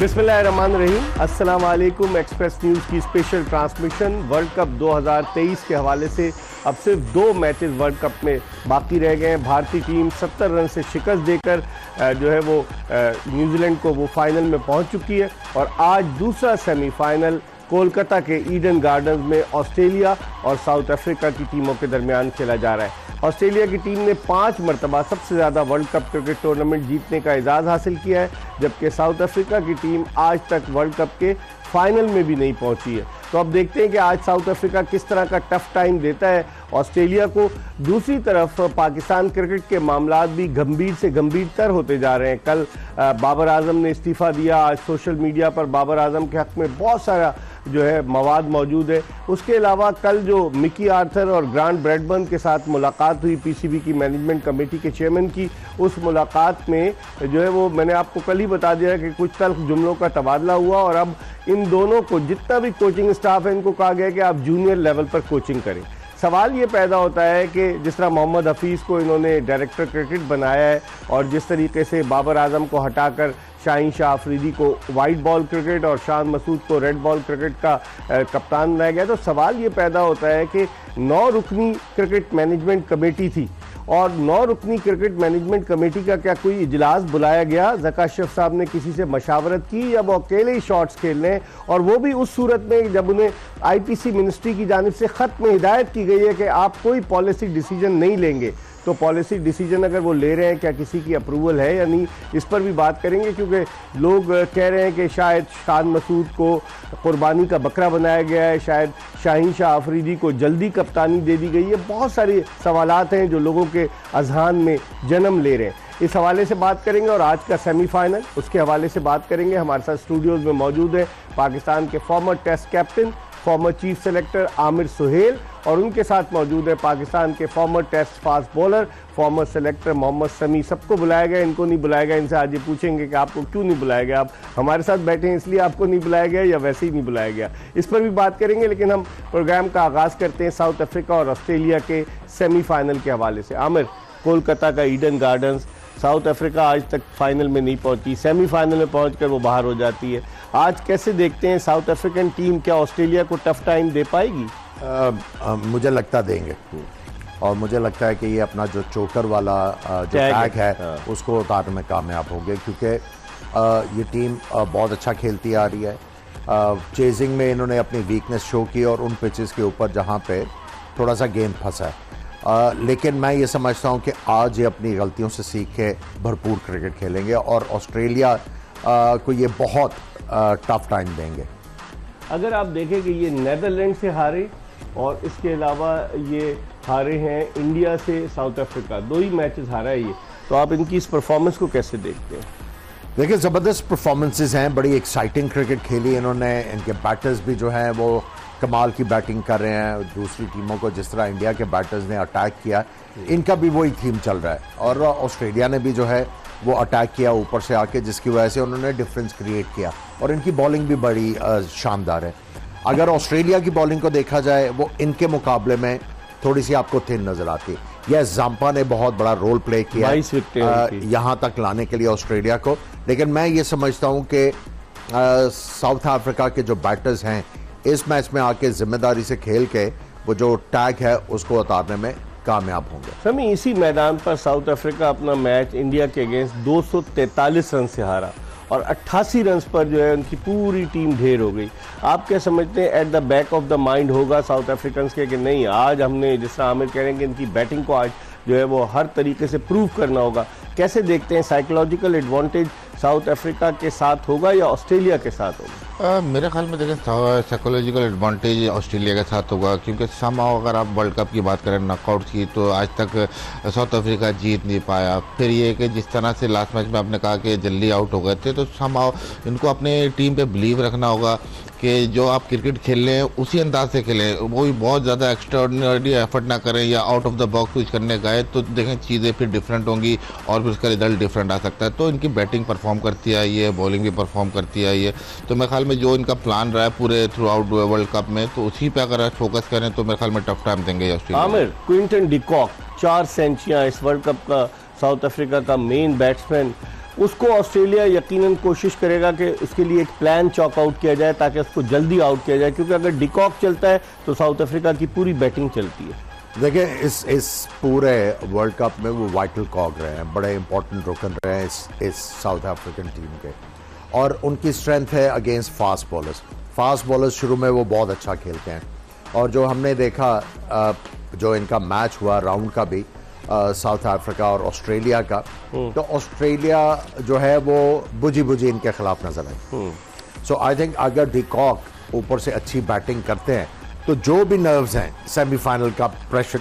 बिस्मिल्लाहिर्रहमानिर्रहीम, अस्सलाम वालेकुम। एक्सप्रेस न्यूज़ की स्पेशल ट्रांसमिशन वर्ल्ड कप 2023 के हवाले से अब सिर्फ 2 मैचेस वर्ल्ड कप में बाकी रह गए हैं। भारतीय टीम 70 रन से शिकस्त देकर जो है वो न्यूजीलैंड को वो फाइनल में पहुंच चुकी है और आज दूसरा सेमीफाइनल कोलकाता के ईडन गार्डन्स में ऑस्ट्रेलिया और साउथ अफ्रीका की टीमों के दरमियान खेला जा रहा है। ऑस्ट्रेलिया की टीम ने 5 मरतबा सबसे ज़्यादा वर्ल्ड कप क्रिकेट टूर्नामेंट जीतने का एजाज़ हासिल किया है, जबकि साउथ अफ्रीका की टीम आज तक वर्ल्ड कप के फाइनल में भी नहीं पहुंची है। तो अब देखते हैं कि आज साउथ अफ्रीका किस तरह का टफ टाइम देता है ऑस्ट्रेलिया को। दूसरी तरफ पाकिस्तान क्रिकेट के मामलात भी गंभीर से गंभीरतर होते जा रहे हैं। कल बाबर आजम ने इस्तीफ़ा दिया। आज सोशल मीडिया पर बाबर आजम के हक़ में बहुत सारा जो है मवाद मौजूद है। उसके अलावा कल जो मिकी आर्थर और ग्रांट ब्रैडबर्न के साथ मुलाकात हुई पीसीबी की मैनेजमेंट कमेटी के चेयरमैन की, उस मुलाकात में जो है वो मैंने आपको कल ही बता दिया कि कुछ तल्ख जुमलों का तबादला हुआ और अब इन दोनों को, जितना भी कोचिंग स्टाफ है, इनको कहा गया कि आप जूनियर लेवल पर कोचिंग करें। सवाल ये पैदा होता है कि जिस तरह मोहम्मद हफीज़ को इन्होंने डायरेक्टर क्रिकेट बनाया है और जिस तरीके से बाबर आजम को हटाकर शाहीन शाह अफरीदी को वाइट बॉल क्रिकेट और शान मसूद को रेड बॉल क्रिकेट का कप्तान बनाया गया, तो सवाल ये पैदा होता है कि 9 रुकनी क्रिकेट मैनेजमेंट कमेटी थी और 9 रुकनी क्रिकेट मैनेजमेंट कमेटी का क्या कोई इजलास बुलाया गया? ज़का अशरफ साहब ने किसी से मशावरत की या वो अकेले ही शॉट्स खेल रहे हैं? और वो भी उस सूरत में जब उन्हें आईपीसी मिनिस्ट्री की जानिब से ख़त में हिदायत की गई है कि आप कोई पॉलिसी डिसीजन नहीं लेंगे। तो पॉलिसी डिसीजन अगर वो ले रहे हैं, क्या किसी की अप्रूवल है या नहीं, इस पर भी बात करेंगे, क्योंकि लोग कह रहे हैं कि शायद शान मसूद को कुर्बानी का बकरा बनाया गया है, शायद शाहीन शाह अफरीदी को जल्दी कप्तानी दे दी गई है। बहुत सारे सवालात हैं जो लोगों के अजहान में जन्म ले रहे हैं। इस हवाले से बात करेंगे और आज का सेमीफाइनल, उसके हवाले से बात करेंगे। हमारे साथ स्टूडियोज़ में मौजूद है पाकिस्तान के former test captain, former chief selector Aamir Sohail, और उनके साथ मौजूद है पाकिस्तान के former test fast bowler, former selector Mohammad Sami. सबको बुलाया गया, इनको नहीं बुलाया गया। इनसे आज ये पूछेंगे कि आपको क्यों नहीं बुलाया गया, आप हमारे साथ बैठे हैं इसलिए आपको नहीं बुलाया गया या वैसे ही नहीं बुलाया गया, इस पर भी बात करेंगे। लेकिन हम प्रोग्राम का आगाज़ करते हैं साउथ अफ्रीका और ऑस्ट्रेलिया के सेमीफाइनल के हवाले से। आमिर, कोलकाता का ईडन गार्डन्स, साउथ अफ्रीका आज तक फाइनल में नहीं पहुंची, सेमीफाइनल में पहुंचकर वो बाहर हो जाती है। आज कैसे देखते हैं साउथ अफ्रीकन टीम, क्या ऑस्ट्रेलिया को टफ टाइम दे पाएगी? मुझे लगता देंगे और मुझे लगता है कि ये अपना जो चोकर वाला जो टैग है उसको उतारने में कामयाब होंगे, क्योंकि ये टीम बहुत अच्छा खेलती आ रही है। चेजिंग में इन्होंने अपनी वीकनेस शो की और उन पिचेस के ऊपर जहाँ पे थोड़ा सा गेंद फंसा है, लेकिन मैं ये समझता हूँ कि आज ये अपनी गलतियों से सीख के भरपूर क्रिकेट खेलेंगे और ऑस्ट्रेलिया को ये बहुत टफ टाइम देंगे। अगर आप देखें कि ये नीदरलैंड से हारे और इसके अलावा ये हारे हैं इंडिया से, साउथ अफ्रीका 2 ही मैचेस हारा है ये, तो आप इनकी इस परफॉर्मेंस को कैसे देखते हैं? देखिए, ज़बरदस्त परफॉर्मेंसेस हैं, बड़ी एक्साइटिंग क्रिकेट खेली इन्होंने। इनके बैटर्स भी जो हैं वो कमाल की बैटिंग कर रहे हैं। दूसरी टीमों को जिस तरह इंडिया के बैटर्स ने अटैक किया, इनका भी वही थीम चल रहा है और ऑस्ट्रेलिया ने भी जो है वो अटैक किया ऊपर से आके, जिसकी वजह से उन्होंने डिफरेंस क्रिएट किया और इनकी बॉलिंग भी बड़ी शानदार है। अगर ऑस्ट्रेलिया की बॉलिंग को देखा जाए, वो इनके मुकाबले में थोड़ी सी आपको थिन नजर आती है। यह जाम्पा ने बहुत बड़ा रोल प्ले किया यहाँ तक लाने के लिए ऑस्ट्रेलिया को, लेकिन मैं ये समझता हूँ कि साउथ अफ्रीका के जो बैटर्स हैं इस मैच में आके जिम्मेदारी से खेल के वो जो टैग है उसको उतारने में कामयाब होंगे। समी, इसी मैदान पर साउथ अफ्रीका अपना मैच इंडिया के अगेंस्ट 243 रन से हारा और 88 रन पर जो है उनकी पूरी टीम ढेर हो गई। आप क्या समझते हैं, at the back of the mind होगा साउथ अफ्रीकन के कि नहीं, आज हमने, जिस तरह आमिर कह रहे हैं कि इनकी बैटिंग को आज जो है वो हर तरीके से प्रूव करना होगा? कैसे देखते हैं, साइकोलॉजिकल एडवांटेज साउथ अफ्रीका के साथ होगा या ऑस्ट्रेलिया के साथ होगा? मेरे ख्याल में देखें साइकोलॉजिकल एडवांटेज ऑस्ट्रेलिया के साथ होगा, क्योंकि समाओ अगर आप वर्ल्ड कप की बात करें नॉकआउट की, तो आज तक साउथ अफ्रीका जीत नहीं पाया। फिर ये कि जिस तरह से लास्ट मैच में आपने कहा कि जल्दी आउट हो गए थे, तो समाओ इनको अपने टीम पे बिलीव रखना होगा कि जो आप क्रिकेट खेल रहे हैं उसी अंदाज से खेलें, वो भी बहुत ज़्यादा एक्स्ट्राऑर्डिनरी एफर्ट ना करें या आउट ऑफ द बॉक्स कुछ करने गए तो देखें चीज़ें फिर डिफरेंट होंगी और फिर उसका रिजल्ट डिफरेंट आ सकता है। तो इनकी बैटिंग परफॉर्म करती आई है, बॉलिंग भी परफॉर्म करती आई है, तो मेरे ख्याल में जो इनका प्लान रहा है पूरे थ्रू आउट वर्ल्ड कप में, तो उसी पे अगर फोकस करें तो मेरे ख्याल में टफ टाइम देंगे Australia. Aamir, Quinton de Kock 4 सेंचुरियां, इस वर्ल्ड कप का साउथ अफ्रीका का मेन बैट्समैन, उसको ऑस्ट्रेलिया यकीनन कोशिश करेगा कि उसके लिए एक प्लान चॉक आउट किया जाए ताकि उसको जल्दी आउट किया जाए, क्योंकि अगर डिकॉक चलता है तो साउथ अफ्रीका की पूरी बैटिंग चलती है। देखिए इस पूरे वर्ल्ड कप में वो वाइटल कॉग रहे हैं, बड़े इंपॉर्टेंट रुकन रहे हैं इस साउथ अफ्रीकन टीम के, और उनकी स्ट्रेंथ है against fast bowlers. Fast bowlers शुरू में वो बहुत अच्छा खेलते हैं, और जो हमने देखा जो इनका मैच हुआ राउंड का भी साउथ अफ्रीका और ऑस्ट्रेलिया का, तो ऑस्ट्रेलिया जो है वो बुझी बुझी इनके खिलाफ नजर आई। सो आई थिंक अगर डिकॉक ऊपर से अच्छी बैटिंग करते हैं तो जो भी नर्व्स हैं सेमीफाइनल का प्रेशर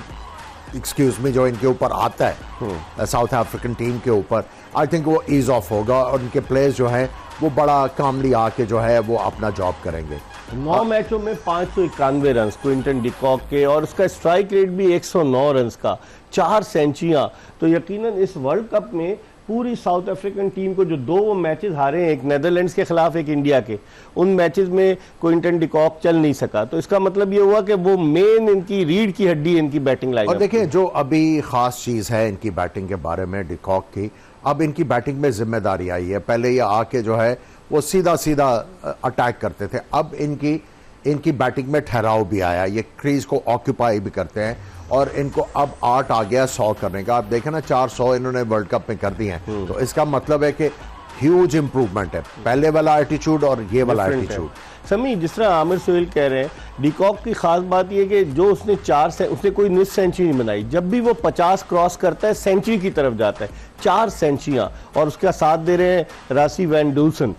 जो इनके ऊपर आता है साउथ अफ्रीकन टीम के ऊपर, आई थिंक वो ईज ऑफ होगा और उनके प्लेयर्स जो हैं वो बड़ा कामली आके जो है वो अपना जॉब करेंगे। 9 मैचों में 591 रन क्विंटन डिकॉक के, और उसका स्ट्राइक रेट भी 109 रन का, 4 सेंचुरियां। तो यकीनन इस वर्ल्ड कप में पूरी साउथ अफ्रीकन टीम को जो 2 मैचेस हारे हैं, एक नेदरलैंड्स के खिलाफ एक इंडिया के, उन मैचेस में क्विंटन डिकॉक चल नहीं सका। तो इसका मतलब ये हुआ कि वो मेन इनकी रीढ़ की हड्डी इनकी बैटिंग लाइन। और देखिए जो अभी खास चीज है इनकी बैटिंग के बारे में डिकॉक की, अब इनकी बैटिंग में जिम्मेदारी आई है। पहले ये आके जो है वो सीधा सीधा अटैक करते थे, अब इनकी बैटिंग में ठहराव भी आया, ये क्रीज को ऑक्यूपाई भी करते हैं, और इनको अब 8 आ गया 100 करने का। आप देखें ना 400 इन्होंने वर्ल्ड कप में कर दिए हैं, तो इसका मतलब है कि ह्यूज इंप्रूवमेंट है, पहले वाला एटीट्यूड और ये वाला एटीट्यूड। समी, जिस तरह आमिर सोहेल कह रहे हैं, डिकॉक की खास बात यह कि जो उसने उसने कोई मिस सेंचुरी नहीं बनाई, जब भी वो 50 क्रॉस करता है सेंचुरी की तरफ जाता है, 4 सेंचुरियां, और उसका साथ दे रहे हैं रासी वैन डूसन।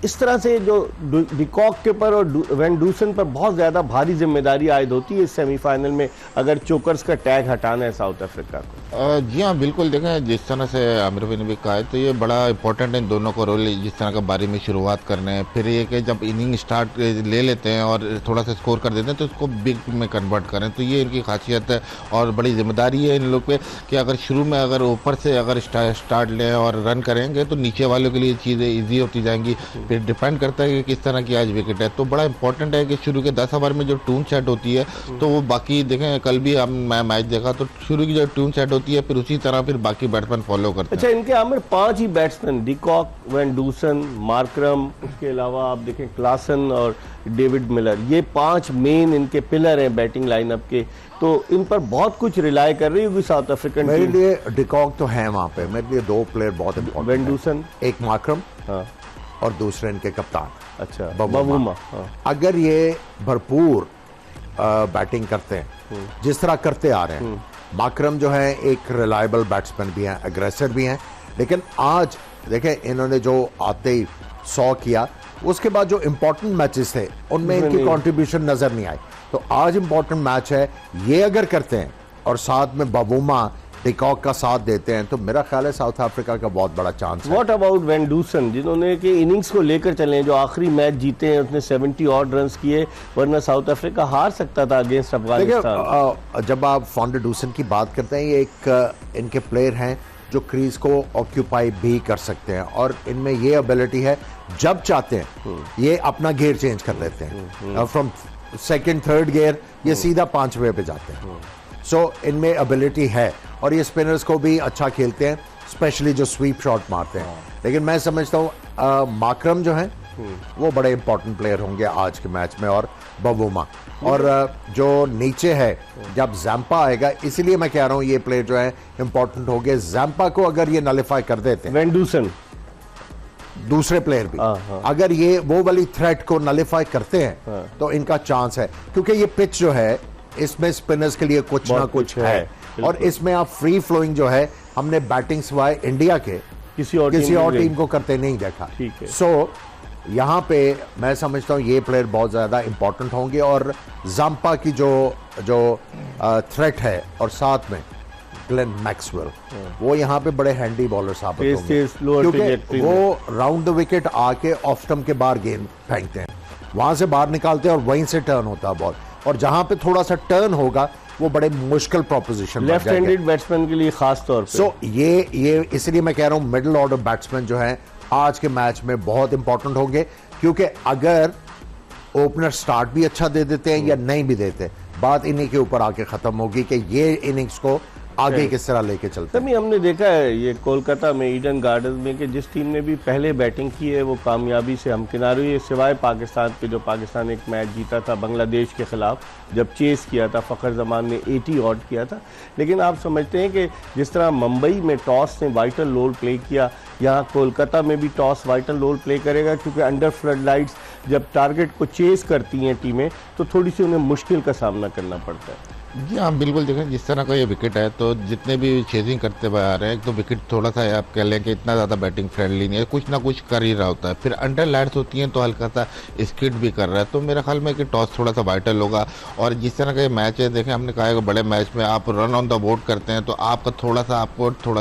इस तरह से जो डिकॉक के ऊपर और वैन डूसन पर बहुत ज्यादा भारी जिम्मेदारी आयद होती है इस सेमीफाइनल में, अगर चोकर्स का टैग हटाना है साउथ अफ्रीका को। जी हाँ बिल्कुल, देखें जिस तरह से आमिर भाई ने भी कहा है, तो ये बड़ा इंपॉर्टेंट है इन दोनों को रोल, जिस तरह का बारी में शुरुआत करने हैं, फिर ये कि जब इनिंग स्टार्ट ले लेते हैं और थोड़ा सा स्कोर कर देते हैं तो उसको बिग में कन्वर्ट करें, तो ये इनकी खासियत है और बड़ी जिम्मेदारी है इन लोग पे कि अगर शुरू में अगर ऊपर से अगर स्टार्ट लें और रन करेंगे तो नीचे वालों के लिए चीज़ें ईजी होती जाएंगी। फिर डिपेंड करता है कि किस तरह की आज विकेट है, तो बड़ा इंपॉर्टेंट है कि शुरू के 10 ओवर में जो टून सेट होती है, तो वो बाकी देखें कल भी मैं मैच देखा तो शुरू की जो टून सेट होती है फिर उसी तरह फिर बाकी बैट्समैन फॉलो करते हैं। अच्छा, इनके आमिर 5 ही batsman, de Kock, van Dussen, Markram, उसके अलावा आप देखें क्लासन और डेविड मिलर, ये 5 मेन इनके पिलर हैं बैटिंग लाइनअप के, तो इन पर बहुत कुछ रिलाई कर रही होगी साउथ अफ्रीकन मेरे टीम। लिए डिकॉक तो है वहां पे, मेरे लिए 2 प्लेयर बहुत इंपॉर्टेंट, वैन डूसन, एक मार्करम, हाँ, और दूसरे इनके कप्तान अच्छा बवूमा। हाँ। अगर ये भरपूर बैटिंग करते हैं जिस तरह करते आ रहे हैं, मार्करम जो है एक रिलायबल बैट्समैन भी हैं, एग्रेसर भी हैं, लेकिन आज देखें इन्होंने जो आते ही 100 किया, उसके बाद जो इंपॉर्टेंट मैचेस थे उनमें इनकी कंट्रीब्यूशन नजर नहीं आई। तो आज इंपॉर्टेंट मैच है, ये अगर करते हैं और साथ में बवूमा डिकॉक का साथ देते हैं तो मेरा ख्याल है साउथ अफ्रीका का बहुत बड़ा चांस है। व्हाट अबाउट वैन डूसन, जिन्होंने कि इनिंग्स को लेकर चले हैं, जो आखिरी मैच जीते हैं उसने 70 ऑड रन किए, वरना साउथ अफ्रीका हार सकता था अगेंस्ट अफगानिस्तान। जब आप वैन डूसन की बात करते हैं, ये एक इनके प्लेयर हैं जो क्रीज को ऑक्यूपाई भी कर सकते हैं, और इनमें ये एबिलिटी है जब चाहते हैं ये अपना गियर चेंज कर लेते हैं, फ्रॉम सेकंड थर्ड गियर ये सीधा 5वें पे जाते हैं। सो इनमें एबिलिटी है, और ये स्पिनर्स को भी अच्छा खेलते हैं, स्पेशली जो स्वीप शॉट मारते हैं। लेकिन मैं समझता हूँ मार्करम जो है वो बड़े इंपॉर्टेंट प्लेयर होंगे आज के मैच में, और बवूमा, और जो नीचे है जब जैम्पा आएगा, इसीलिए मैं कह रहा हूँ ये प्लेयर जो है इंपॉर्टेंट हो गए। जैम्पा को अगर ये नलिफाई कर देते हैं, वैन डूसन, दूसरे प्लेयर भी अगर ये वो वाली थ्रेट को नलिफाई करते हैं तो इनका चांस है, क्योंकि ये पिच जो है इसमें स्पिनर्स के लिए कुछ ना कुछ है, और इसमें आप फ्री फ्लोइंग जो है हमने बैटिंग सिवाय इंडिया के किसी और टीम को करते नहीं देखा। सो यहाँ पे मैं समझता हूँ ये प्लेयर बहुत ज्यादा इंपॉर्टेंट होंगे, और जंपा की जो थ्रेट है, और साथ में ग्लेन मैक्सवेल, वो यहाँ पे बड़े हैंडी बॉलर साबित होंगे, क्योंकि वो राउंड द विकेट आके ऑफ स्टंप के बाहर गेंद फेंकते हैं, वहां से बाहर निकालते हैं और वहीं से टर्न होता है बॉल, और जहां पे थोड़ा सा टर्न होगा वो बड़े मुश्किल प्रोपोजिशन लेफ्ट हैंडेड बैट्समैन के लिए खास तौर पे। सो ये इसलिए मैं कह रहा हूं मिडिल ऑर्डर बैट्समैन जो है आज के मैच में बहुत इंपॉर्टेंट होंगे, क्योंकि अगर ओपनर स्टार्ट भी अच्छा दे देते हैं या नहीं भी देते, बात इन्हीं के ऊपर आके खत्म होगी कि ये इनिंग्स को आगे किस तरह लेके चलते हैं। तभी हमने देखा है ये कोलकाता में ईडन गार्डन्स में कि जिस टीम ने भी पहले बैटिंग की है वो कामयाबी से हमकिनार हुई है, सिवाय पाकिस्तान के, जो पाकिस्तान एक मैच जीता था बांग्लादेश के खिलाफ जब चेस किया था, फ़खर जमान ने 80 आउट किया था। लेकिन आप समझते हैं कि जिस तरह मुंबई में टॉस ने वाइटल रोल प्ले किया, यहाँ कोलकाता में भी टॉस वाइटल रोल प्ले करेगा, क्योंकि अंडर फ्लड लाइट्स जब टारगेट को चेस करती हैं टीमें तो थोड़ी सी उन्हें मुश्किल का सामना करना पड़ता है। जी हाँ, बिल्कुल देखें जिस तरह का ये विकेट है तो जितने भी चेजिंग करते हुए आ रहे हैं, तो विकेट थोड़ा सा आप कह लें कि इतना ज़्यादा बैटिंग फ्रेंडली नहीं है, कुछ ना कुछ कर ही रहा होता है। फिर अंडर लाइट्स होती हैं तो हल्का सा स्किड भी कर रहा है, तो मेरा ख्याल में कि टॉस थोड़ा सा वाइटल होगा। और जिस तरह का ये मैच है, देखें हमने कहा है कि बड़े मैच में आप रन ऑन द बोर्ड करते हैं तो आपको थोड़ा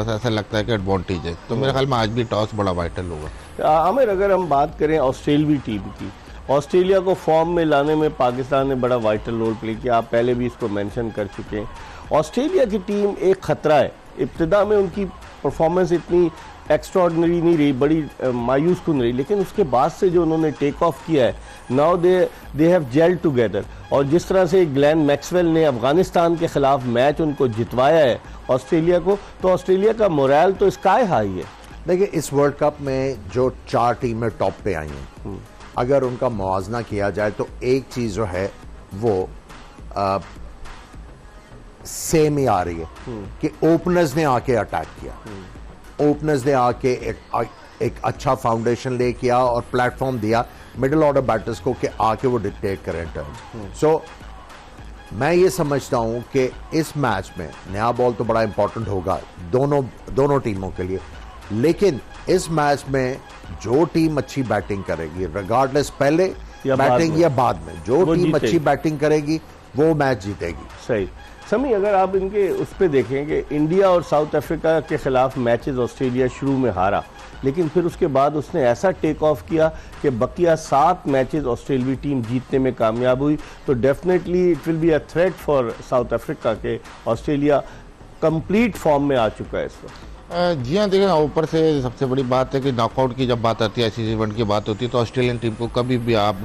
सा ऐसा लगता है कि एडवांटेज है, तो मेरे ख्याल में आज भी टॉस बड़ा वाइटल होगा। आमिर, अगर हम बात करें ऑस्ट्रेलवी टीम की, ऑस्ट्रेलिया को फॉर्म में लाने में पाकिस्तान ने बड़ा वाइटल रोल प्ले किया, आप पहले भी इसको मेंशन कर चुके हैं। ऑस्ट्रेलिया की टीम एक खतरा है, इब्तिदा में उनकी परफॉर्मेंस इतनी एक्स्ट्राऑर्डिनरी नहीं रही, बड़ी मायूस कुन रही, लेकिन उसके बाद से जो उन्होंने टेक ऑफ किया है, now they have gelled together. और जिस तरह से ग्लेन मैक्सवेल ने अफगानिस्तान के खिलाफ मैच उनको जितवाया है ऑस्ट्रेलिया को, तो ऑस्ट्रेलिया का मोरल तो स्काई हाई है। देखिए इस वर्ल्ड कप में जो 4 टीमें टॉप पे आई हैं, अगर उनका मुआवजा किया जाए तो एक चीज़ जो है वो सेम ही आ रही है कि ओपनर्स ने आके अटैक किया, ओपनर्स ने आके एक अच्छा फाउंडेशन ले किया और प्लेटफॉर्म दिया मिडिल ऑर्डर बैटर्स को कि आके वो डिक्टेट करें टर्न। सो मैं ये समझता हूं कि इस मैच में नया बॉल तो बड़ा इंपॉर्टेंट होगा दोनों टीमों के लिए, लेकिन इस मैच में जो टीम अच्छी बैटिंग करेगी, रिगार्डलेस पहले बैटिंग या बाद में, जो टीम अच्छी बैटिंग करेगी वो मैच जीतेगी। सही। समी, अगर आप इनके उस पर देखें कि इंडिया और साउथ अफ्रीका के खिलाफ मैचेस ऑस्ट्रेलिया शुरू में हारा, लेकिन फिर उसके बाद उसने ऐसा टेक ऑफ किया कि बकिया 7 मैचेस ऑस्ट्रेलियाई टीम जीतने में कामयाब हुई, तो definitely it will be a threat for south Africa के ऑस्ट्रेलिया कंप्लीट फॉर्म में आ चुका है इस वक्त। जी हाँ, देखिए ऊपर से सबसे बड़ी बात है कि नॉकआउट की जब बात आती है, ऐसी इवेंट की बात होती है, तो ऑस्ट्रेलियन टीम को कभी भी आप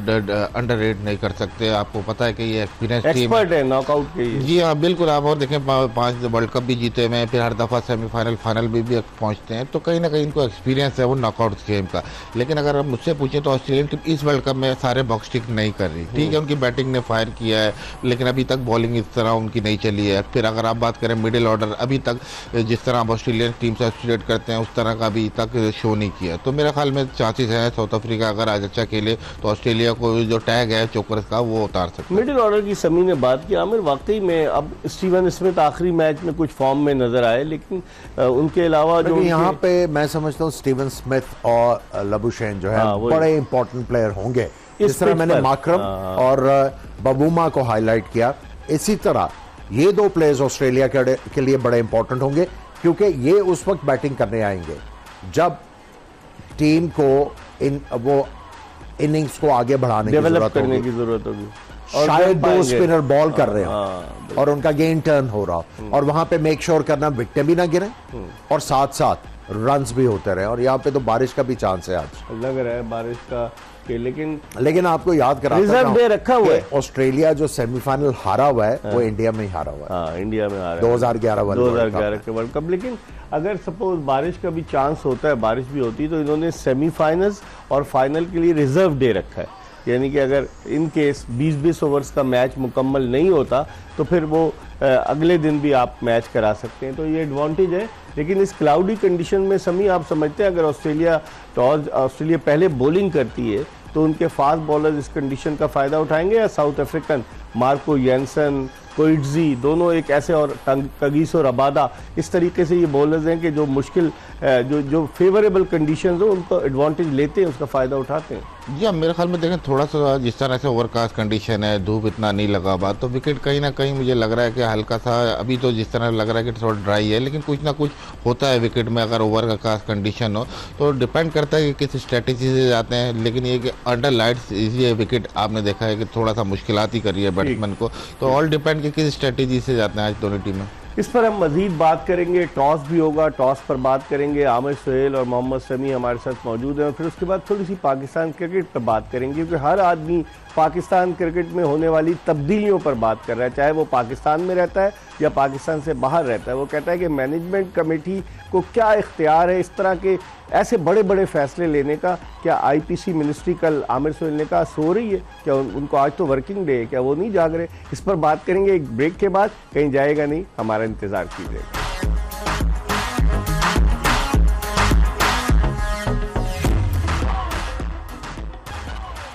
अंडररेट नहीं कर सकते। आपको पता है कि ये एक्सपीरियंस टीम एक्सपर्ट है नॉकआउट के। जी हाँ बिल्कुल। आप और देखें 5 वर्ल्ड कप भी जीते हुए हैं, फिर हर दफ़ा सेमीफाइनल फाइनल भी पहुंचते हैं, तो कहीं ना कहीं इनको एक्सपीरियंस है वो नॉकआउट गेम का। लेकिन अगर हम मुझसे पूछें तो ऑस्ट्रेलियन टीम इस वर्ल्ड कप में सारे बॉक्स टिक नहीं कर रही। ठीक है, उनकी बैटिंग ने फायर किया है, लेकिन अभी तक बॉलिंग इस तरह उनकी नहीं चली है। फिर अगर आप बात करें मिडिल ऑर्डर, अभी तक जिस तरह आप ऑस्ट्रेलियन टीम से एसोसिएट करते हैं उस तरह का अभी तक शो नहीं किया। तो मेरा ख्याल में चांसेस है साउथ अफ्रीका अगर आज अच्छा खेले तो ऑस्ट्रेलिया को जो टैग है चोकर्स का वो उतार सकते। मिडिल ऑर्डर की समी ने बात की, आमिर वाकई में अब स्टीवन स्मिथ आखिरी मैच में कुछ फॉर्म में नजर आए, लेकिन उनके अलावा जो यहाँ पे मैं समझता हूँ स्टीवन स्मिथ और लबुशेन जो है बड़े इंपॉर्टेंट प्लेयर होंगे। जिस तरह मैंने माकरम और बबूमा को हाईलाइट किया, इसी तरह ये 2 प्लेयर्स ऑस्ट्रेलिया के लिए बड़े इंपॉर्टेंट होंगे, क्योंकि ये उस वक्त बैटिंग करने आएंगे जब टीम को वो इनिंग्स को आगे बढ़ाने की जरूरत होगी। शायद 2 स्पिनर बॉल कर रहे हो और उनका गेन टर्न हो रहा हो, और वहां पे मेक श्योर करना विकेट भी ना गिरे और साथ साथ रन्स भी होते रहे। और यहाँ पे तो बारिश का भी चांस है, आज लग रहा है बारिश का के, लेकिन आपको याद करा रिजर्व डे रखा हुआ है। ऑस्ट्रेलिया जो सेमीफाइनल हारा हुआ है वो इंडिया में ही हारा हुआ है। हाँ, इंडिया में हारा 2011 के वर्ल्ड कप। लेकिन अगर सपोज बारिश का भी चांस होता है, बारिश भी होती है, तो इन्होंने सेमीफाइनल्स और फाइनल के लिए रिजर्व डे रखा है, यानी कि अगर इन केस 20-20 ओवर्स का मैच मुकम्मल नहीं होता तो फिर वो अगले दिन भी आप मैच करा सकते हैं, तो ये एडवांटेज है। लेकिन इस क्लाउडी कंडीशन में समी आप समझते हैं अगर ऑस्ट्रेलिया पहले बॉलिंग करती है तो उनके फास्ट बॉलर्स इस कंडीशन का फ़ायदा उठाएंगे, या साउथ अफ्रीकन मार्को येंसन, कोइट्जी दोनों एक ऐसे, और कगीसो रबादा, इस तरीके से ये बॉलर्स हैं कि जो मुश्किल जो फेवरेबल कंडीशंस हो उनको एडवांटेज लेते हैं, उसका फ़ायदा उठाते हैं। जी हाँ, मेरे ख्याल में देखें थोड़ा सा जिस तरह से ओवरकास्ट कंडीशन है, धूप इतना नहीं लगा हुआ, तो विकेट कहीं ना कहीं मुझे लग रहा है कि हल्का सा अभी तो जिस तरह लग रहा है कि थोड़ा ड्राई है, लेकिन कुछ ना कुछ होता है विकेट में अगर ओवरकास्ट कंडीशन हो, तो डिपेंड करता है कि किस स्ट्रेटेजी से जाते हैं। लेकिन ये कि अंडर लाइट्स ये विकेट आपने देखा है कि थोड़ा सा मुश्किलात ही कर रही है बैट्समैन को, तो ऑल डिपेंड कि किस स्ट्रेटेजी से जाते हैं आज दोनों टीमें। इस पर हम मजीद बात करेंगे, टॉस भी होगा, टॉस पर बात करेंगे। आमिर सुहेल और मोहम्मद शमी हमारे साथ मौजूद हैं, और फिर उसके बाद थोड़ी सी पाकिस्तान क्रिकेट पर बात करेंगे, क्योंकि हर आदमी पाकिस्तान क्रिकेट में होने वाली तब्दीलियों पर बात कर रहा है, चाहे वो पाकिस्तान में रहता है या पाकिस्तान से बाहर रहता है। वो कहता है कि मैनेजमेंट कमेटी को क्या इख्तियार है इस तरह के ऐसे बड़े बड़े फैसले लेने का। क्या आईपीसी मिनिस्ट्री, कल आमिर सोहेल ने कहा, सो रही है क्या? उनको आज तो वर्किंग डे है, क्या वो नहीं जाग रहे? इस पर बात करेंगे एक ब्रेक के बाद, कहीं जाएगा नहीं, हमारा इंतजार कीजिएगा।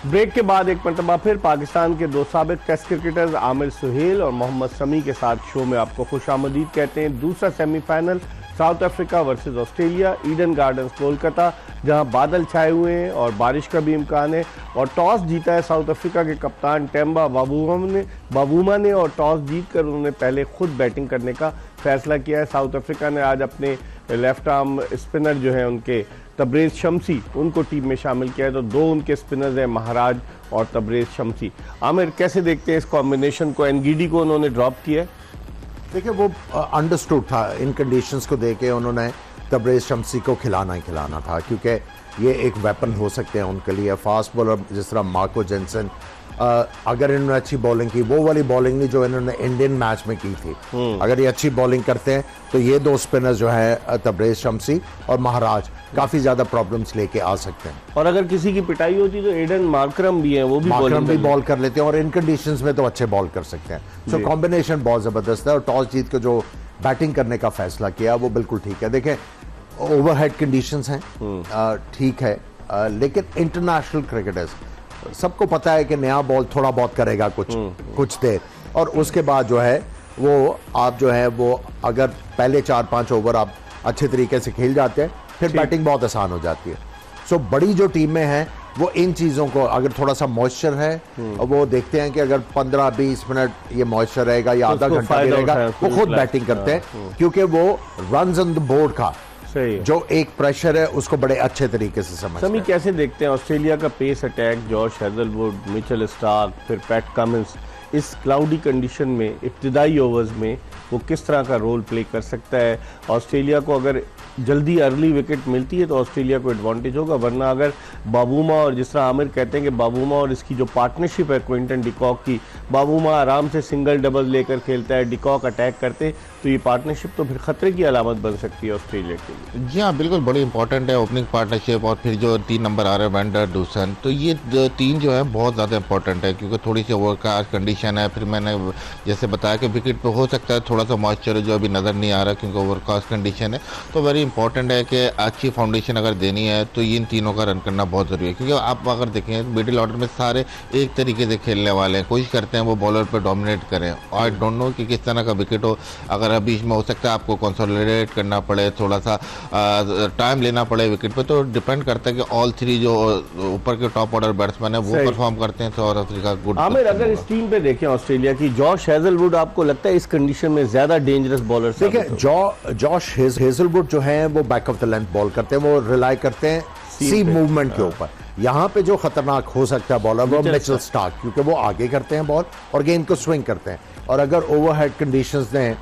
ब्रेक के बाद एक मरतबा फिर पाकिस्तान के दो साबिक टेस्ट क्रिकेटर्स आमिर सुहेल और मोहम्मद शमी के साथ शो में आपको खुशामदीद कहते हैं। दूसरा semifinal south Africa versus Australia, Eden gardens Kolkata, जहां बादल छाए हुए हैं और बारिश का भी इम्कान है। और टॉस जीता है साउथ अफ्रीका के कप्तान टेम्बा बाबूमा ने और टॉस जीतकर उन्होंने पहले खुद बैटिंग करने का फैसला किया है। साउथ अफ्रीका ने आज अपने लेफ्ट आर्म स्पिनर जो है उनके तबरेज़ शम्सी, उनको टीम में शामिल किया है। तो दो उनके स्पिनर्स हैं, महाराज और तबरेज़ शम्सी। आमिर, कैसे देखते हैं इस कॉम्बिनेशन को? एनगीडी को उन्होंने ड्रॉप किया है। देखिए, वो अंडरस्टूड था, इन कंडीशंस को देके उन्होंने तबरेज़ शम्सी को खिलाना ही खिलाना था, क्योंकि ये एक वेपन हो सकते हैं उनके लिए। फास्ट बॉलर जिस तरह मार्को जेनसन, अगर इन्होंने अच्छी बॉलिंग की, वो वाली बॉलिंग नहीं जो इन्होंने इंडियन मैच में की थी, अगर ये अच्छी बॉलिंग करते हैं तो ये दो स्पिनर जो है तबरेज़ शम्सी और महाराज काफी ज्यादा प्रॉब्लम्स लेके आ सकते हैं। और अगर किसी की पिटाई होती तो एडन मार्करम भी है, वो भी बॉल कर लेते हैं और इन कंडीशंस में तो अच्छे बॉल कर सकते हैं। सो कॉम्बिनेशन बहुत जबरदस्त है और टॉस जीत के जो बैटिंग करने का फैसला किया वो बिल्कुल ठीक है। देखें, ओवरहेड कंडीशंस हैं, ठीक है, लेकिन इंटरनेशनल क्रिकेटर्स सबको पता है कि नया बॉल थोड़ा बहुत करेगा कुछ देर, और उसके बाद जो है वो आप जो है वो अगर पहले 4-5 ओवर आप अच्छे तरीके से खेल जाते हैं फिर बैटिंग बहुत आसान हो जाती है। सो बड़ी जो टीमें हैं वो इन चीज़ों को, अगर थोड़ा सा मॉइस्चर है वो देखते हैं कि अगर 15-20 मिनट ये मॉइस्चर रहेगा या आधा घंटा भी रहेगा, वो खुद बैटिंग करते हैं, क्योंकि वो रन्स ऑन द बोर्ड का जो एक प्रेशर है उसको बड़े अच्छे तरीके से समझते हैं। समी, कैसे देखते हैं ऑस्ट्रेलिया का pace attack? Josh Hazlewood, Mitchell Starc, फिर पैट कमिंस, इस क्लाउडी कंडीशन में इब्तिदाई ओवर्स में वो किस तरह का रोल प्ले कर सकता है? ऑस्ट्रेलिया को अगर जल्दी अर्ली विकेट मिलती है तो ऑस्ट्रेलिया को एडवांटेज होगा, वरना अगर बाबूमा और जिस तरह आमिर कहते हैं कि बाबूमा और इसकी जो पार्टनरशिप है क्विंटन डिकॉक की, बाबूमा आराम से सिंगल डबल लेकर खेलता है, डिकॉक अटैक करते, तो ये पार्टनरशिप तो फिर खतरे की अलामत बन सकती है ऑस्ट्रेलिया के लिए। जी हाँ, बिल्कुल बड़ी इंपॉर्टेंट है ओपनिंग पार्टनरशिप, और फिर जो 3 नंबर आ रहे हैं वैन डर डूसन, तो ये 3 जो है बहुत ज़्यादा इंपॉर्टेंट है, क्योंकि थोड़ी सी ओवर का कंडीशन है। फिर मैंने जैसे बताया कि विकेट पे हो सकता है थोड़ा सा मॉइस्चर जो अभी नज़र नहीं आ रहा क्योंकि ओवरकास्ट कंडीशन है, तो वेरी इंपॉर्टेंट है कि अच्छी फाउंडेशन अगर देनी है तो इन तीनों का रन करना बहुत ज़रूरी है। क्योंकि आप अगर देखें मिडिल ऑर्डर में सारे एक तरीके से खेलने वाले हैं, कोशिश करते हैं वो बॉलर पर डोमिनेट करें। आई डोंट नो कि किस तरह का विकेट हो, अगर बीच में हो सकता है आपको कंसोलिडेट करना पड़े, थोड़ा सा टाइम लेना पड़े विकेट पे, तो डिपेंड करता है कि ऑल 3 जो ऊपर के टॉप ऑर्डर बैट्समैन है वो परफॉर्म करते हैं। South Africa good. आमिर, अगर इस टीम पे देखें ऑस्ट्रेलिया की, जॉश हेजलवुड आपको लगता है इस कंडीशन में ज्यादा डेंजरस बॉलर? देखिए, जॉश हेजलवुड जो है वो back of the length ball करते हैं, वो रिलाई करते हैं सी मूवमेंट के ऊपर। यहाँ पे जो खतरनाक हो सकता है बॉलर वो मिचेल स्टार्क, क्योंकि वो आगे करते हैं बॉल और गेंद को स्विंग करते हैं, और अगर ओवरहेड कंडीशंस ने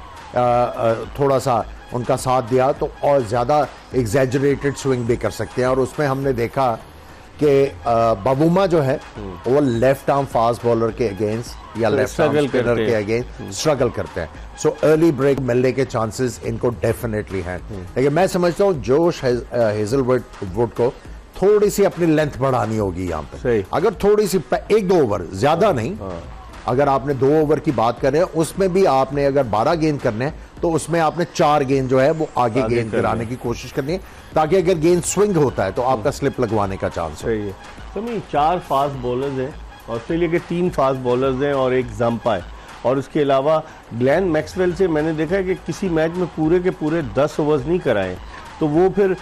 थोड़ा सा उनका साथ दिया तो और ज़्यादा एग्जैजरेटेड स्विंग भी कर सकते हैं। और उसमें हमने देखा कि बाबूमा जो है वो लेफ्ट आर्म फास्ट बॉलर के अगेंस्ट या लेफ्ट आर्म स्पिनर के अगेंस्ट स्ट्रगल करते हैं। सो अर्ली ब्रेक मिलने के चांसेस इनको डेफिनेटली हैं, लेकिन मैं समझता हूँ जोश हेजलवुड को थोड़ी सी अपनी लेंथ बढ़ानी होगी यहाँ पे। अगर थोड़ी सी 1-2 ओवर, ज्यादा नहीं, अगर आपने 2 ओवर की बात कर रहे हैं उसमें भी आपने अगर 12 गेंद करने हैं तो उसमें आपने 4 गेंद जो है वो आगे गेंद गिराने की कोशिश करनी है, ताकि अगर गेंद स्विंग होता है तो आपका स्लिप लगवाने का चांस है। सही है। तो 4 फास्ट बॉलर्स हैं ऑस्ट्रेलिया के, 3 फास्ट बॉलर्स हैं और एक जंपा है, और उसके अलावा ग्लेन मैक्सवेल से मैंने देखा है कि किसी मैच में पूरे के पूरे 10 ओवर्स नहीं कराए, तो वो फिर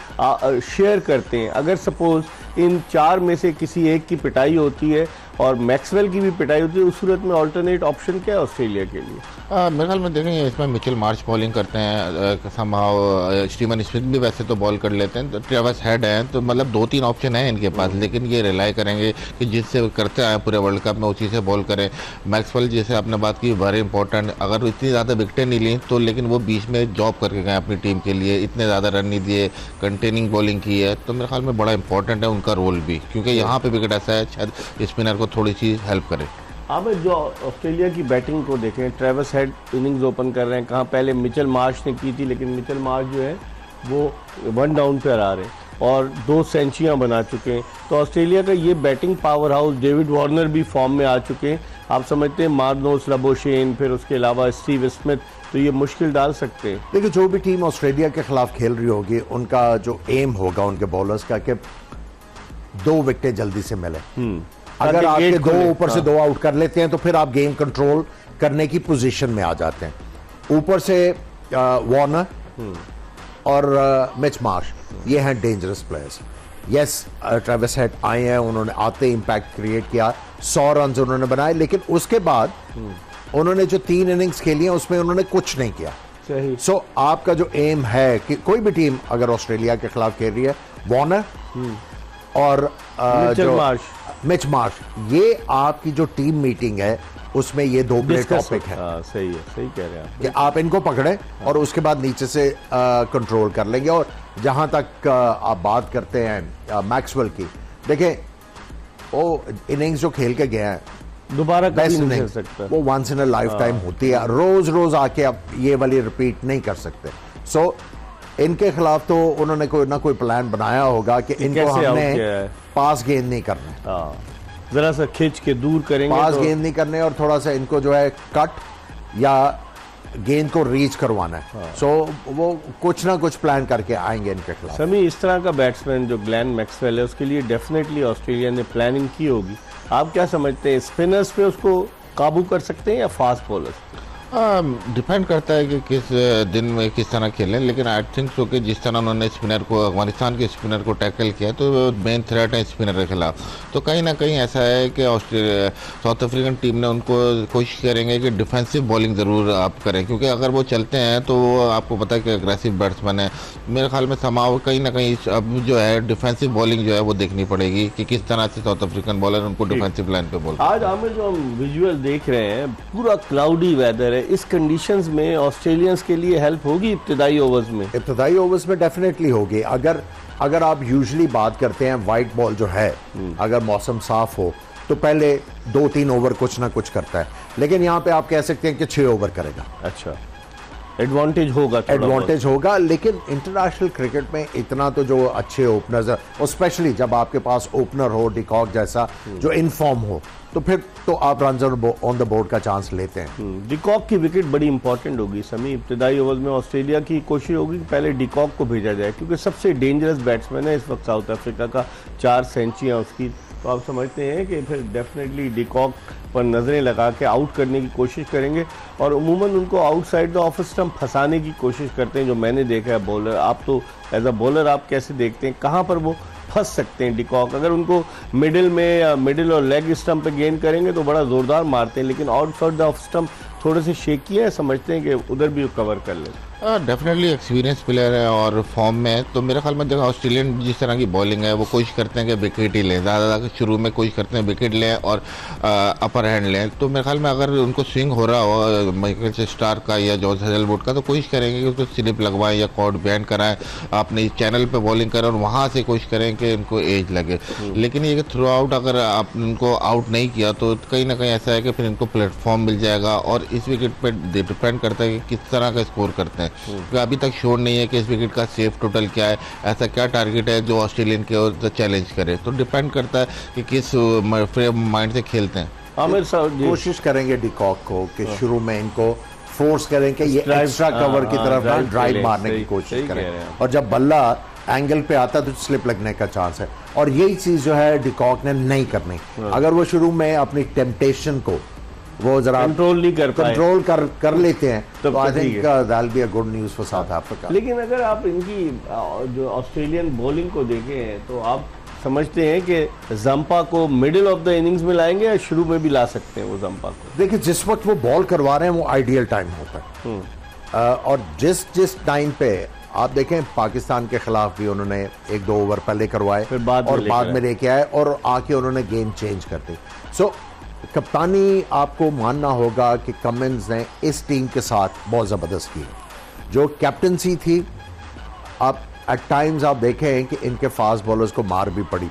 शेयर करते हैं। अगर सपोज इन 4 में से किसी एक की पिटाई होती है और मैक्सवेल की भी पिटाई होती है, उस सूरत में अल्टरनेट ऑप्शन क्या है ऑस्ट्रेलिया के लिए? मेरे ख्याल में देखेंगे इसमें मिचेल मार्श बॉलिंग करते हैं, समहाउ स्टीवन स्मिथ भी वैसे तो बॉल कर लेते हैं, तो ट्रेविस हेड हैं, तो मतलब 2-3 ऑप्शन है इनके पास, लेकिन ये रिलाई करेंगे कि जिससे करते आए पूरे वर्ल्ड कप में उसी से बॉल करें। मैक्सवेल जैसे आपने बात की वेरी इंपॉर्टेंट, अगर इतनी ज़्यादा विकटें नहीं ली तो, लेकिन वो बीच में जॉब करके गए अपनी टीम के लिए, इतने ज़्यादा रन नहीं दिए, कंटेनिंग बॉलिंग की है, तो मेरे ख्याल में बड़ा इंपॉर्टेंट है उनका रोल भी, क्योंकि यहाँ पे विकेट ऐसा है शायद स्पिनर को को थोड़ी सी हेल्प करे। अब जो ऑस्ट्रेलिया की बैटिंग को देखें, ट्रेविस हेड इनिंग्स ओपन कर रहे हैं, कहाँ पहले मिचेल मार्श ने की थी, लेकिन मिचेल मार्श जो है वो 1 डाउन पर आ रहे हैं और 2 सेंचुरियां बना चुके हैं। तो ऑस्ट्रेलिया का ये batting power house, David Warner भी फॉर्म में आ चुके हैं। आप समझते हैं मार्नोस, लबोशेन, फिर उसके अलावा स्टीव स्मिथ, तो ये मुश्किल डाल सकते हैं। देखिए जो भी टीम ऑस्ट्रेलिया के खिलाफ खेल रही होगी, उनका जो एम होगा उनके बॉलर्स का कि 2 विकेटें जल्दी से मिले। अगर आपके 2 ऊपर से 2 आउट कर लेते हैं तो फिर आप गेम कंट्रोल करने की पोजीशन में आ जाते हैं। ऊपर से वार्नर और मिच मार्श, ये हैं dangerous players. Yes, Travis head आए हैं, उन्होंने आते इम्पैक्ट क्रिएट किया, 100 रन उन्होंने बनाए, लेकिन उसके बाद उन्होंने जो 3 इनिंग्स खेली हैं उसमें उन्होंने कुछ नहीं किया। सही। सो आपका जो एम है कि कोई भी टीम अगर ऑस्ट्रेलिया के खिलाफ खेल रही है, वार्नर और मिच मार्श, ये आपकी जो टीम मीटिंग है उसमें ये 2 बड़े टॉपिक है। सही है, सही कह रहे हैं आप कि आप इनको पकड़ें और उसके बाद नीचे से कंट्रोल कर लेंगे। और जहां तक आप बात करते हैं मैक्सवेल की, देखें वो इनिंग्स जो खेल के गए हैं दोबारा बेस्ट नहीं खेल इनिंग्स, सकता। वो once in a lifetime होती है, रोज रोज आके आप ये वाली रिपीट नहीं कर सकते। सो इनके खिलाफ तो उन्होंने कोई ना कोई प्लान बनाया होगा कि इनको हमने पास गेंद नहीं करना, जरा सा खींच के दूर करेंगे, पास गेंद नहीं करने, और थोड़ा सा इनको जो है कट या गेंद को रीच करवाना है। सो वो कुछ ना कुछ प्लान करके आएंगे इनके खिलाफ। समी, इस तरह का बैट्समैन जो ग्लेन मैक्सवेल है, उसके लिए डेफिनेटली ऑस्ट्रेलिया ने प्लानिंग की होगी। आप क्या समझते हैं, स्पिनर्स पे उसको काबू कर सकते हैं या फास्ट बॉलर्स? डिपेंड करता है कि किस दिन में किस तरह खेलें, लेकिन आई थिंक सो कि जिस तरह उन्होंने स्पिनर को, अफगानिस्तान के स्पिनर को टैकल किया, तो मेन थ्रेट है स्पिनर के खिलाफ। तो कहीं ना कहीं ऐसा है कि ऑस्ट्रेलिया, साउथ अफ्रीकन टीम ने उनको कोशिश करेंगे कि डिफेंसिव बॉलिंग ज़रूर आप करें, क्योंकि अगर वो चलते हैं तो आपको पता है कि अग्रेसिव बैट्समैन है। मेरे ख्याल में समाव कहीं ना कहीं अब जो है डिफेंसिव बॉलिंग जो है वो देखनी पड़ेगी कि किस तरह से साउथ अफ्रीकन बॉलर उनको डिफेंसिव लाइन पर बॉल। आज आमिर जो हम विजुअल देख रहे हैं, पूरा क्लाउडी वेदर है, इस कंडीशंस में ऑस्ट्रेलियंस के लिए हेल्प होगी इब्तिदाई ओवर्स में? इब्तिदाई ओवर्स में डेफिनेटली होगी। अगर आप यूजुअली बात करते हैं वाइट बॉल जो है, अगर मौसम साफ हो तो पहले 2-3 ओवर कुछ ना कुछ करता है, लेकिन यहाँ पे आप कह सकते हैं कि 6 ओवर करेगा। अच्छा, एडवांटेज होगा, लेकिन इंटरनेशनल क्रिकेट में इतना तो जो अच्छे ओपनर्स है, और स्पेशली जब आपके पास ओपनर हो डिकॉक जैसा जो इनफॉर्म हो, तो फिर तो आप रन ऑन द बोर्ड का चांस लेते हैं। डिकॉक की विकेट बड़ी इंपॉर्टेंट होगी समी। इब्तिदाई ओवर्स में ऑस्ट्रेलिया की कोशिश होगी कि पहले डिकॉक को भेजा जाए, क्योंकि सबसे डेंजरस बैट्समैन है इस वक्त साउथ अफ्रीका का, 4 सेंचुरियां उसकी। तो आप समझते हैं कि फिर डेफिनेटली डिकॉक पर नज़रें लगा के आउट करने की कोशिश करेंगे, और उमूमन उनको आउटसाइड द ऑफ स्टंप फंसाने की कोशिश करते हैं, जो मैंने देखा है बॉलर। आप तो एज अ बॉलर आप कैसे देखते हैं, कहाँ पर वो फंस सकते हैं डिकॉक? अगर उनको मिडिल में या मिडिल और लेग स्टंप पे गेंद करेंगे तो बड़ा ज़ोरदार मारते हैं, लेकिन आउटसाइड द ऑफ स्टंप थोड़े से शेकी है, समझते हैं कि उधर भी कवर कर ले। डेफिनेटली एक्सपीरियंस प्लेयर है और फॉर्म में है, तो मेरे ख्याल में देखो ऑस्ट्रेलियन जिस तरह की बॉलिंग है वो कोशिश करते हैं कि विकेट ही लें, ज़्यादा शुरू में कोशिश करते हैं विकेट लें और अपर हैंड लें। तो मेरे ख्याल में अगर उनको स्विंग हो रहा हो माइकल स्टार्क का या जॉर्ज हेजलवुड का, तो कोशिश करेंगे कि उसको स्लिप लगवाएं या कॉर्ड बैंड कराएं, अपने चैनल पर बॉलिंग करें और वहाँ से कोशिश करें कि उनको एज लगे। लेकिन ये थ्रू आउट अगर आप उनको आउट नहीं किया तो कहीं ना कहीं ऐसा है कि फिर इनको प्लेटफॉर्म मिल जाएगा, और इस विकेट पर डिपेंड करता है कि किस तरह का स्कोर करते हैं, क्योंकि अभी तक श्योर नहीं है कि इस विकेट का सेफ टोटल क्या है, ऐसा क्या टारगेट है जो ऑस्ट्रेलियन की ओर चैलेंज करे। तो डिपेंड करता है कि किस फ्रेम माइंड से खेलते हैं। आमिर साहब कोशिश करेंगे डिकॉक को कि शुरू में इनको फोर्स करें कि ये एक्स्ट्रा कवर की तरफ ड्राइव मारने की कोशिश करें, और जब बल्ला एंगल पे आता तो स्लिप लगने का चांस है, और यही चीज जो है डिकॉक ने नहीं करनी। अगर वो शुरू में अपनी टेम्पटेशन को वो जरा कंट्रोल कर लेते हैं तो I think that be a good news for south Africa. लेकिन अगर आप इनकी जो ऑस्ट्रेलियन बॉलिंग को देखें तो आप समझते हैं कि जंपा को मिडिल ऑफ द इनिंग्स में लाएंगे या शुरू में भी ला सकते हैं वो जंपा को? देखिए जिस वक्त वो बॉल करवा रहे हैं वो आइडियल टाइम होता है, और जिस टाइम पे आप देखें पाकिस्तान के खिलाफ भी उन्होंने 1-2 ओवर पहले करवाए फिर बाद में लेके आए और आके उन्होंने गेम चेंज कर दी। सो कप्तानी आपको मानना होगा कि कमिंस ने इस टीम के साथ बहुत ज़बरदस्त की। जो कैप्टनसी थी, आप एट टाइम्स आप देखें कि इनके फास्ट बॉलर्स को मार भी पड़ी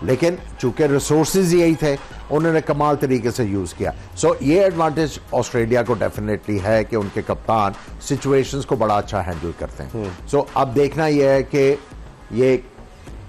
लेकिन चूंकि रिसोर्सेज यही थे उन्होंने कमाल तरीके से यूज किया। सो ये एडवांटेज ऑस्ट्रेलिया को डेफिनेटली है कि उनके कप्तान सिचुएशंस को बड़ा अच्छा हैंडल करते हैं। सो अब देखना यह है कि ये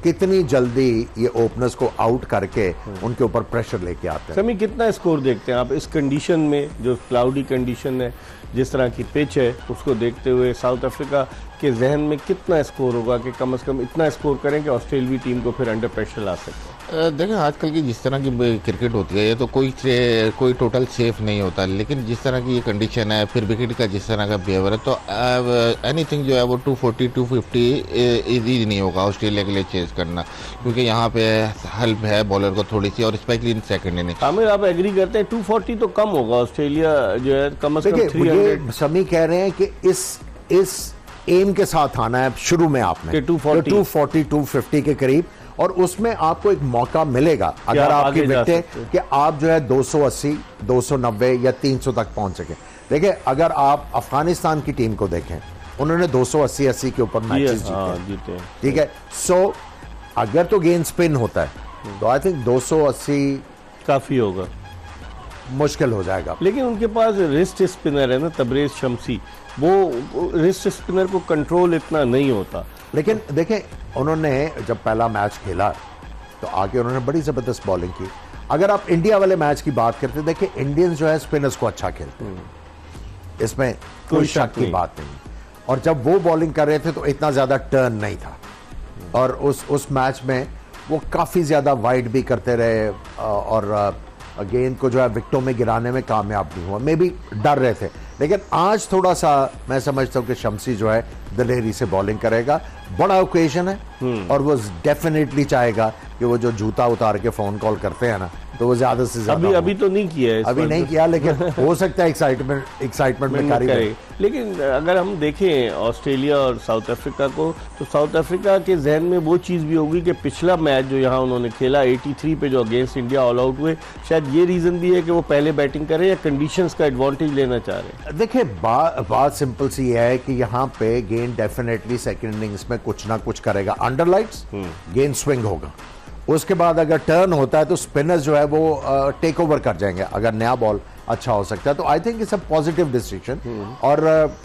कितनी जल्दी ये ओपनर्स को आउट करके उनके ऊपर प्रेशर लेके आते हैं। समी कितना स्कोर देखते हैं आप इस कंडीशन में, जो क्लाउडी कंडीशन है, जिस तरह की पिच है, उसको देखते हुए साउथ अफ्रीका के जहन में कितना स्कोर होगा कि कम से कम इतना स्कोर करें कि ऑस्ट्रेलियाई टीम को फिर अंडर प्रेशर ला सके? देखें आजकल की जिस तरह की क्रिकेट होती है ये तो कोई टोटल सेफ नहीं होता, लेकिन जिस तरह की ये कंडीशन है, फिर विकेट का जिस तरह का बिहेवियर है, तो एनीथिंग जो है वो 240 250 इजी नहीं होगा ऑस्ट्रेलिया के लिए चेज करना, क्योंकि यहाँ पे हेल्प है बॉलर को थोड़ी सी, और specially in second inning. Aamir आप एग्री करते हैं 240 तो कम होगा, ऑस्ट्रेलिया जो है कम से कम 300? समी कह रहे हैं कि इस एम के साथ आना है शुरू में आपने 240 250 के करीब, और उसमें आपको एक मौका मिलेगा अगर आपकी विकेटें कि आप जो है 280 290 या 300 तक पहुंच सके। देखिए अगर आप अफगानिस्तान की टीम को देखें, उन्होंने 280 के ऊपर मैचेस जीते, ठीक है। सो अगर तो गेंद स्पिन होता है तो आई थिंक 280 काफी होगा, मुश्किल हो जाएगा। लेकिन उनके पास रिस्ट स्पिनर है ना, तबरेज शमसी, वो रिस्ट स्पिनर को कंट्रोल इतना नहीं होता। लेकिन देखें उन्होंने जब पहला मैच खेला तो आगे उन्होंने बड़ी जबरदस्त बॉलिंग की। अगर आप इंडिया वाले मैच की बात करते, देखिए इंडियंस जो है स्पिनर्स को अच्छा खेलते हैं, इसमें कोई शक की बात नहीं, और जब वो बॉलिंग कर रहे थे तो इतना ज्यादा टर्न नहीं था, और उस मैच में वो काफी ज्यादा वाइड भी करते रहे और गेंद को जो है विकेटों में गिराने में कामयाब नहीं हुआ, मे भी डर रहे थे। लेकिन आज थोड़ा सा मैं समझता हूं कि शमसी जो है दिलेरी से बॉलिंग करेगा, बड़ा ओकेजन है और वो डेफिनेटली चाहेगा कि वो जो जूता उतार के फोन कॉल करते हैं ना, तो वो ज्यादा से ज्यादा अभी तो नहीं किया है, अभी नहीं किया, लेकिन हो सकता है एक्साइटमेंट में करे। लेकिन अगर हम देखें ऑस्ट्रेलिया और साउथ अफ्रीका को, तो साउथ अफ्रीका के जहन में वो चीज़ भी होगी कि पिछला मैच जो यहाँ उन्होंने खेला 83 पे जो अगेंस्ट इंडिया ऑल आउट हुए, शायद ये रीज़न भी है कि वो पहले बैटिंग करें या कंडीशंस का एडवांटेज लेना चाह रहे हैं। देखिए बात सिंपल सी है कि यहाँ पे गेंद डेफिनेटली सेकंड इनिंग्स में कुछ ना कुछ करेगा, अंडर लाइट्स गेंद स्विंग होगा, उसके बाद अगर टर्न होता है तो स्पिनर्स जो है वो टेक ओवर कर जाएंगे, अगर नया बॉल अच्छा हो सकता है। तो I think it's a positive decision, और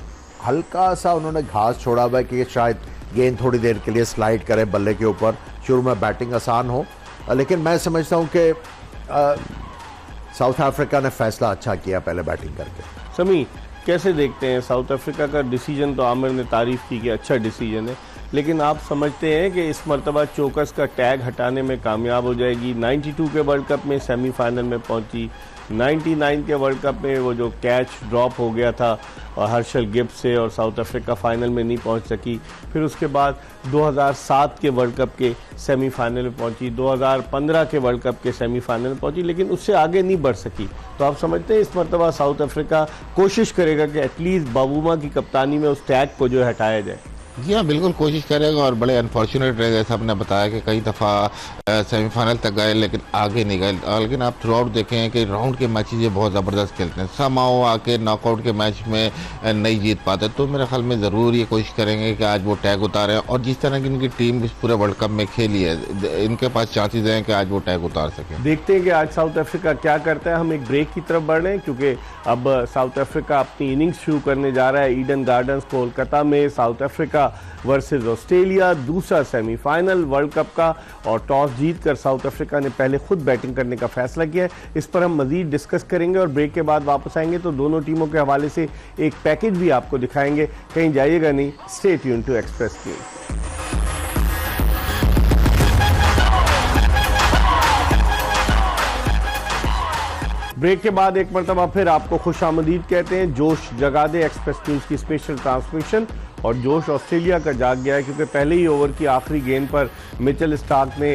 हल्का सा उन्होंने घास छोड़ा हुआ है कि शायद गेंद थोड़ी देर के लिए स्लाइड करे बल्ले के ऊपर, शुरू में बैटिंग आसान हो, लेकिन मैं समझता हूँ कि साउथ अफ्रीका ने फैसला अच्छा किया पहले बैटिंग करके। समी कैसे देखते हैं साउथ अफ्रीका का डिसीजन? तो आमिर ने तारीफ की कि अच्छा डिसीजन है, लेकिन आप समझते हैं कि इस मरतबा चोकस का टैग हटाने में कामयाब हो जाएगी? 92 के वर्ल्ड कप में सेमीफाइनल में पहुंची, 99 के वर्ल्ड कप में वो जो कैच ड्रॉप हो गया था और हर्षल गिब्स से, और साउथ अफ्रीका फाइनल में नहीं पहुंच सकी, फिर उसके बाद 2007 के वर्ल्ड कप के सेमीफाइनल में पहुंची, 2015 के वर्ल्ड कप के सेमीफाइनल में पहुंची, लेकिन उससे आगे नहीं बढ़ सकी। तो आप समझते हैं इस मरतबा साउथ अफ्रीका कोशिश करेगा कि एटलीस्ट बाबूमा की कप्तानी में उस टैग को जो हटाया जाए? जी हाँ, बिल्कुल कोशिश करेगा, और बड़े अनफॉर्चुनेट रहे, जैसा आपने बताया कि कई दफ़ा सेमीफाइनल तक गए लेकिन आगे नहीं गए। लेकिन आप थ्रू आउट देखें कि राउंड के मैचेस ये बहुत ज़बरदस्त खेलते हैं, समाओ आके नॉकआउट के मैच में नहीं जीत पाते। तो मेरे ख्याल में ज़रूर ये कोशिश करेंगे कि आज वो टैग उतारें, और जिस तरह की इनकी टीम इस पूरे वर्ल्ड कप में खेली है, इनके पास चांसेस हैं कि आज वो टैग उतार सकें। देखते हैं कि आज साउथ अफ्रीका क्या करता है। हम एक ब्रेक की तरफ बढ़ रहे हैं, क्योंकि अब साउथ अफ्रीका अपनी इनिंग्स शुरू करने जा रहा है ईडन गार्डन्स कोलकाता में। साउथ अफ्रीका वर्सेस ऑस्ट्रेलिया, दूसरा सेमीफाइनल वर्ल्ड कप का, और टॉस जीतकर साउथ अफ्रीका ने पहले खुद बैटिंग करने का फैसला किया है। इस पर हम मजीद डिस्कस करेंगे और ब्रेक के बाद वापस आएंगे तो दोनों टीमों के हवाले से एक पैकेज भी आपको दिखाएंगे। कहीं जाइएगा नहीं, stay tune to Express News. Break के बाद एक मरतबा फिर आपको खुशामदीद कहते हैं। जोश जगा दे एक्सप्रेस न्यूज़ की स्पेशल ट्रांसमिशन, और जोश ऑस्ट्रेलिया का जाग गया है, क्योंकि पहले ही ओवर की आखिरी गेंद पर मिचेल स्टार्क ने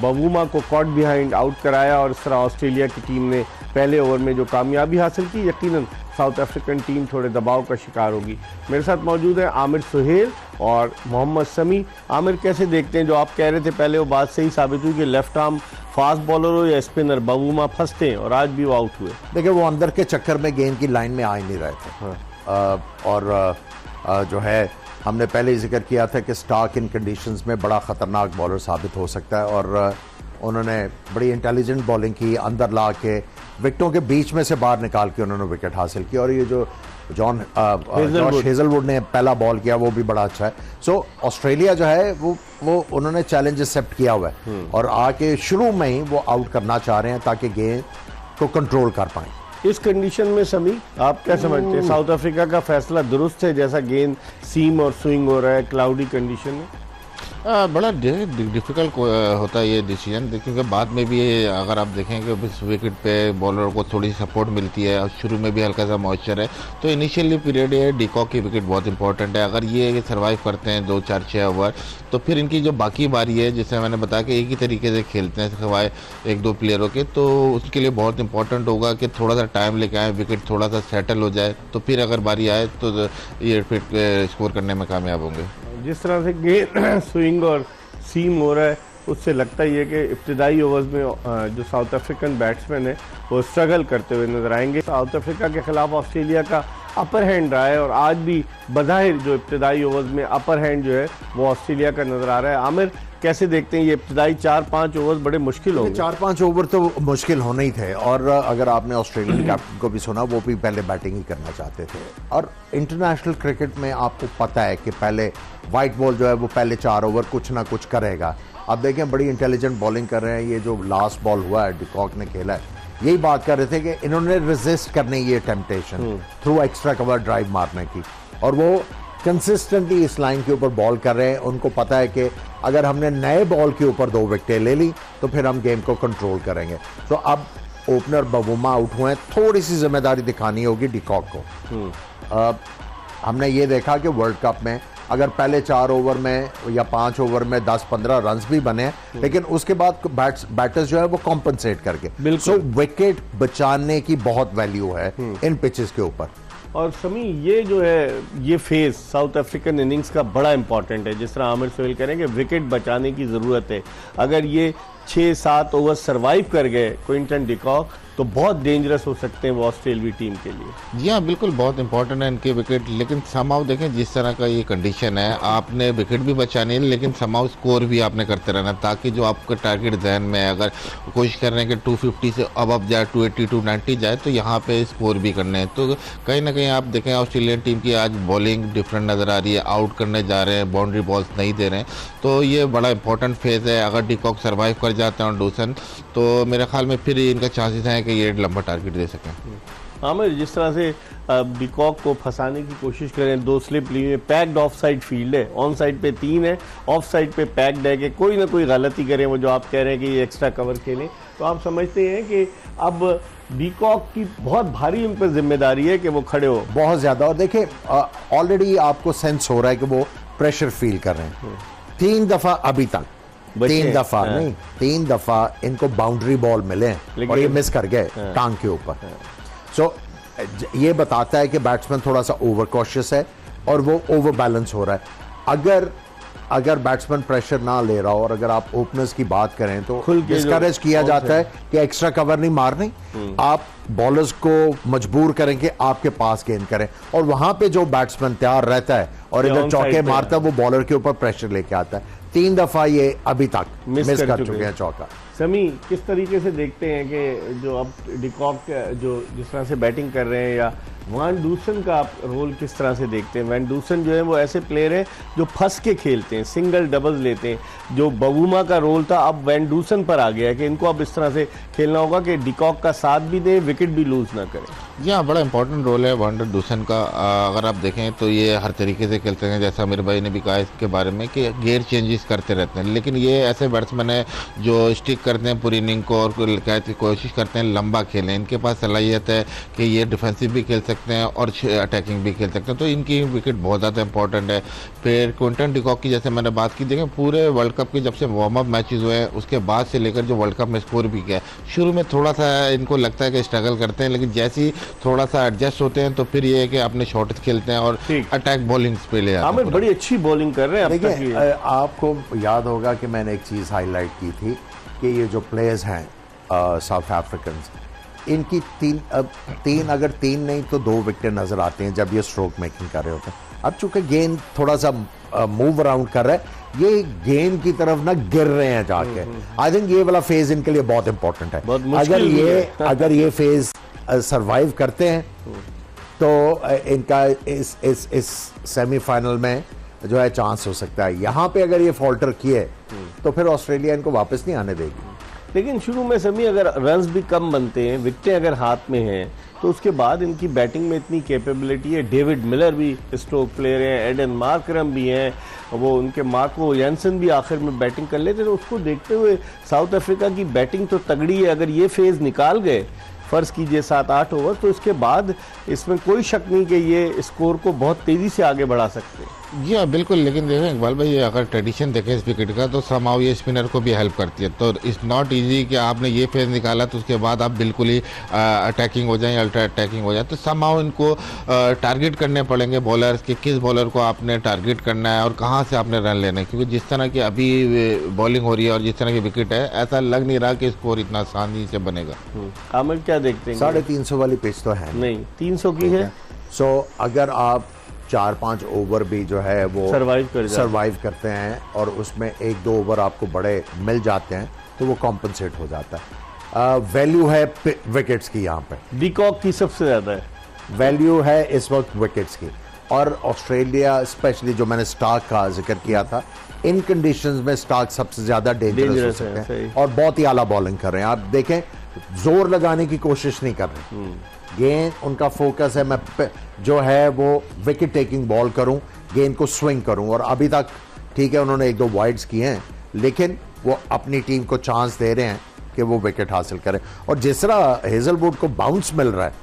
बवूमा को कॉट बिहाइंड आउट कराया, और इस तरह ऑस्ट्रेलिया की टीम ने पहले ओवर में जो कामयाबी हासिल की, यकीनन साउथ अफ्रीकन टीम थोड़े दबाव का शिकार होगी। मेरे साथ मौजूद है आमिर सुहेल और मोहम्मद समी। आमिर कैसे देखते हैं, जो आप कह रहे थे पहले वो बात सही साबित हुई कि लेफ्ट आर्म फास्ट बॉलर हो या स्पिनर, बवूमा फंसते हैं और आज भी वो आउट हुए? देखिए वो अंदर के चक्कर में गेंद की लाइन में आ ही नहीं रहे थे, और जो है हमने पहले ही जिक्र किया था कि स्टार्क इन कंडीशंस में बड़ा ख़तरनाक बॉलर साबित हो सकता है, और उन्होंने बड़ी इंटेलिजेंट बॉलिंग की, अंदर ला के विकेटों के बीच में से बाहर निकाल के उन्होंने विकेट हासिल किया। और ये जो जॉश हेजलवुड ने पहला बॉल किया वो भी बड़ा अच्छा है। सो ऑस्ट्रेलिया जो है वो उन्होंने चैलेंज एक्सेप्ट किया हुआ है और आके शुरू में ही वो आउट करना चाह रहे हैं ताकि गेंद को कंट्रोल कर पाएं। इस कंडीशन में समी आप क्या समझते हैं, साउथ अफ्रीका का फैसला दुरुस्त है जैसा गेंद सीम और स्विंग हो रहा है क्लाउडी कंडीशन में? बड़ा डिफिकल्ट होता है ये डिसीजन, क्योंकि बाद में भी अगर आप देखें कि इस विकेट पे बॉलर को थोड़ी सपोर्ट मिलती है और शुरू में भी हल्का सा मॉइस्चर है, तो इनिशियली पीरियड ये डिकॉक की विकेट बहुत इंपॉर्टेंट है। अगर ये सर्वाइव करते हैं 2-4-6 ओवर, तो फिर इनकी जो बाकी बारी है, जैसे मैंने बताया कि एक ही तरीके से खेलते हैं सिवाय 1-2 प्लेयरों के, तो उसके लिए बहुत इंपॉर्टेंट होगा कि थोड़ा सा टाइम लेके आए, विकेट थोड़ा सा सेटल हो जाए, तो फिर अगर बारी आए तो ये फिर स्कोर करने में कामयाब होंगे। जिस तरह से गेंद स्विंग और सीम हो रहा है उससे लगता ही है कि इब्तिदाई ओवर्स में जो साउथ अफ्रीकन बैट्समैन है वो स्ट्रगल करते हुए नजर आएंगे। साउथ अफ्रीका के खिलाफ ऑस्ट्रेलिया का अपर हैंड रहा है और आज भी बज़ाहिर जो इब्तिदाई ओवर्स में अपर हैंड जो है वो ऑस्ट्रेलिया का नजर आ रहा है। आमिर कैसे देखते हैं ये इब्तिदाई 4-5 ओवर बड़े मुश्किल होंगे? 4-5 ओवर तो मुश्किल होने ही थे, और अगर आपने ऑस्ट्रेलियन कैप्टन को भी सुना वो भी पहले बैटिंग ही करना चाहते थे। और इंटरनेशनल क्रिकेट में आपको पता है कि पहले वाइट बॉल जो है वो पहले 4 ओवर कुछ ना कुछ करेगा। आप देखें बड़ी इंटेलिजेंट बॉलिंग कर रहे हैं। ये जो लास्ट बॉल हुआ है डिकॉक ने खेला है, यही बात कर रहे थे कि इन्होंने रेजिस्ट करने ये temptation through extra cover drive मारने की, और वो कंसिस्टेंटली इस लाइन के ऊपर बॉल कर रहे हैं। उनको पता है कि अगर हमने नए बॉल के ऊपर 2 विकेटें ले ली तो फिर हम गेम को कंट्रोल करेंगे। तो अब ओपनर बवुमा आउट हुए हैं, थोड़ी सी जिम्मेदारी दिखानी होगी डिकॉक को। हमने ये देखा कि वर्ल्ड कप में अगर पहले 4 ओवर में या 5 ओवर में 10-15 रन भी बने, लेकिन उसके बाद बैटर्स जो है वो कॉम्पनसेट करके, सो विकेट बचाने की बहुत वैल्यू है इन पिचेस के ऊपर। और समी ये जो है ये फेज साउथ अफ्रीकन इनिंग्स का बड़ा इंपॉर्टेंट है। जिस तरह आमिर सोहेल कह रहे हैं कि विकेट बचाने की ज़रूरत है। अगर ये 6-7 ओवर सरवाइव कर गए क्विंटन डिकॉक तो बहुत डेंजरस हो सकते हैं वो ऑस्ट्रेलियाई टीम के लिए। जी हाँ, बिल्कुल बहुत इंपॉर्टेंट है इनके विकेट, लेकिन समाव देखें जिस तरह का ये कंडीशन है, आपने विकेट भी बचानी है लेकिन समाव स्कोर भी आपने करते रहना, ताकि जो आपका टारगेट जहन में है, अगर कोशिश कर रहे हैं कि 250 से अब जाए, 280 290 जाए, तो यहाँ पे स्कोर भी करने हैं। तो कहीं ना कहीं आप देखें ऑस्ट्रेलियन टीम की आज बॉलिंग डिफरेंट नज़र आ रही है, आउट करने जा रहे हैं, बाउंड्री बॉल्स नहीं दे रहे हैं, तो ये बड़ा इंपॉर्टेंट फेज़ है। अगर डिकॉक सर्वाइव कर जाते हैं और डूसन, तो मेरे ख्याल में फिर इनका चांसेस हैं कि ये लंबा टारगेट दे सकें। आमिर जिस तरह से डिकॉक को फंसाने की कोशिश करें, 2 स्लिप ली है, पैक्ड ऑफ साइड फील्ड है, ऑन साइड पे 3 है, ऑफ साइड पे पैक्ड है, कि कोई ना कोई गलती करें, वो जो आप कह रहे हैं कि ये एक्स्ट्रा कवर खेलें, तो आप समझते हैं कि अब डिकॉक की बहुत भारी उन पर जिम्मेदारी है कि वो खड़े हो बहुत ज़्यादा। और देखिए ऑलरेडी आपको सेंस हो रहा है कि वो प्रेशर फील कर रहे हैं। 3 दफ़ा अभी तक 3 दफ़ा नहीं, 3 दफ़ा इनको बाउंड्री बॉल मिले और ये मिस कर गए टांग के ऊपर। सो ये बताता है कि बैट्समैन थोड़ा सा ओवर कॉशियस है और वो ओवर बैलेंस हो रहा है। अगर बैट्समैन प्रेशर ना ले रहा हो और अगर आप ओपनर्स की बात करें तो डिस्करेज किया जाता है कि एक्स्ट्रा कवर नहीं मारनी, आप बॉलर्स को मजबूर करें कि आपके पास गेंद करें, और वहां पे जो बैट्समैन तैयार रहता है और इधर चौके मारता है वो बॉलर के ऊपर प्रेशर लेके आता है। 3 दफ़ा ये अभी तक मिस कर चुके हैं चौका। समी किस तरीके से देखते हैं कि जो अब डिकॉक जो जिस तरह से बैटिंग कर रहे हैं, या वैन डूसन का आप रोल किस तरह से देखते हैं? वैन डूसन जो है वो ऐसे प्लेयर हैं जो फंस के खेलते हैं, सिंगल डबल्स लेते हैं। जो बवुमा का रोल था अब वैन डूसन पर आ गया है कि इनको अब इस तरह से खेलना होगा कि डिकॉक का साथ भी दे, विकेट भी लूज ना करें। जी हाँ, बड़ा इंपॉर्टेंट रोल है वैन डूसन का। अगर आप देखें तो ये हर तरीके से खेलते हैं, जैसा मेरे भाई ने भी कहा इसके बारे में कि गेयर चेंजेस करते रहते हैं, लेकिन ये ऐसे बैट्समैन है जो स्टिक करते हैं पूरी इनिंग को और कोशिश करते हैं लंबा खेलें। इनके पास सलाहियत है कि ये डिफेंसिव भी खेल सकते हैं और अटैकिंग भी खेल सकते हैं, तो इनकी विकेट बहुत ज़्यादा इंपॉर्टेंट है। फिर क्विंटन डिकॉक की जैसे मैंने बात की, देखें पूरे वर्ल्ड कप के जब से वार्म अप मैचेस हुए हैं उसके बाद से लेकर जो वर्ल्ड कप में स्कोर भी किया है, शुरू में थोड़ा सा इनको लगता है कि स्ट्रगल करते हैं, लेकिन जैसे ही थोड़ा सा एडजस्ट होते हैं तो फिर ये है कि अपने शॉट्स खेलते हैं और अटैक बॉलिंग पे ले आते हैं। बड़ी अच्छी बॉलिंग कर रहे हैं। देखिए आपको याद होगा कि मैंने एक चीज़ हाईलाइट की थी कि ये जो प्लेयर्स हैं साउथ अफ्रीकन, इनकी तीन अगर तीन नहीं तो 2 विकेट नजर आते हैं जब ये स्ट्रोक मेकिंग कर रहे होते हैं। अब चूंकि गेंद थोड़ा सा मूव अराउंड कर रहा है, ये गेंद की तरफ ना गिर रहे हैं जाके। आई थिंक ये वाला फेज इनके लिए बहुत इंपॉर्टेंट है। अगर ये फेज सरवाइव करते हैं तो इनका इस सेमीफाइनल में जो है चांस हो सकता है। यहां पे अगर ये फॉल्टर किए तो फिर ऑस्ट्रेलिया इनको वापस नहीं आने देगी। लेकिन शुरू में समी अगर रन्स भी कम बनते हैं, विकेटें अगर हाथ में हैं, तो उसके बाद इनकी बैटिंग में इतनी कैपेबिलिटी है। डेविड मिलर भी स्ट्रोक प्लेयर हैं, एडन मार्करम भी हैं, वो उनके मार्को यानसन भी आखिर में बैटिंग कर लेते। तो उसको देखते हुए साउथ अफ्रीका की बैटिंग तो तगड़ी है। अगर ये फेज निकाल गए, फर्ज कीजिए 7-8 ओवर, तो इसके बाद इसमें कोई शक नहीं कि ये स्कोर को बहुत तेजी से आगे बढ़ा सकते हैं। जी हाँ बिल्कुल, लेकिन देखें इकबाल भाई, अगर ट्रेडिशन देखें इस विकेट का तो समाओ ये स्पिनर को भी हेल्प करती है। तो इट्स नॉट इजी कि आपने ये फेज निकाला तो उसके बाद आप बिल्कुल ही अटैकिंग हो जाएं, अल्ट्रा अटैकिंग हो जाए। तो समाओ इनको टारगेट करने पड़ेंगे बॉलर्स के, किस बॉलर को आपने टारगेट करना है और कहाँ से आपने रन लेना है। क्योंकि जिस तरह की अभी बॉलिंग हो रही है और जिस तरह की विकेट है, ऐसा लग नहीं रहा कि स्कोर इतना आसानी से बनेगा। आमिर क्या देखते हैं? 350 वाली पिच तो है नहीं, 300 की है। सो अगर आप 4-5 ओवर भी जो है वो सरवाइव करते हैं और उसमें 1-2 ओवर आपको बड़े मिल जाते हैं तो वो कॉम्पनसेट हो जाता है। वैल्यू है विकेट्स की, यहाँ पे डिकॉक की सबसे ज्यादा है वैल्यू है इस वक्त विकेट्स की। और ऑस्ट्रेलिया स्पेशली जो मैंने स्टार्क का जिक्र किया था, इन कंडीशंस में स्टार्क सबसे ज्यादा डेंजरस हो सकते हैं और बहुत ही आला बॉलिंग कर रहे हैं। आप देखें, जोर लगाने की कोशिश नहीं कर रहे, गेंद उनका फोकस है मैं जो है वो विकेट टेकिंग बॉल करूं, गेंद को स्विंग करूं। और अभी तक ठीक है उन्होंने 1-2 वाइड्स किए हैं, लेकिन वो अपनी टीम को चांस दे रहे हैं कि वो विकेट हासिल करें। और जिस तरह हेजलवुड को बाउंस मिल रहा है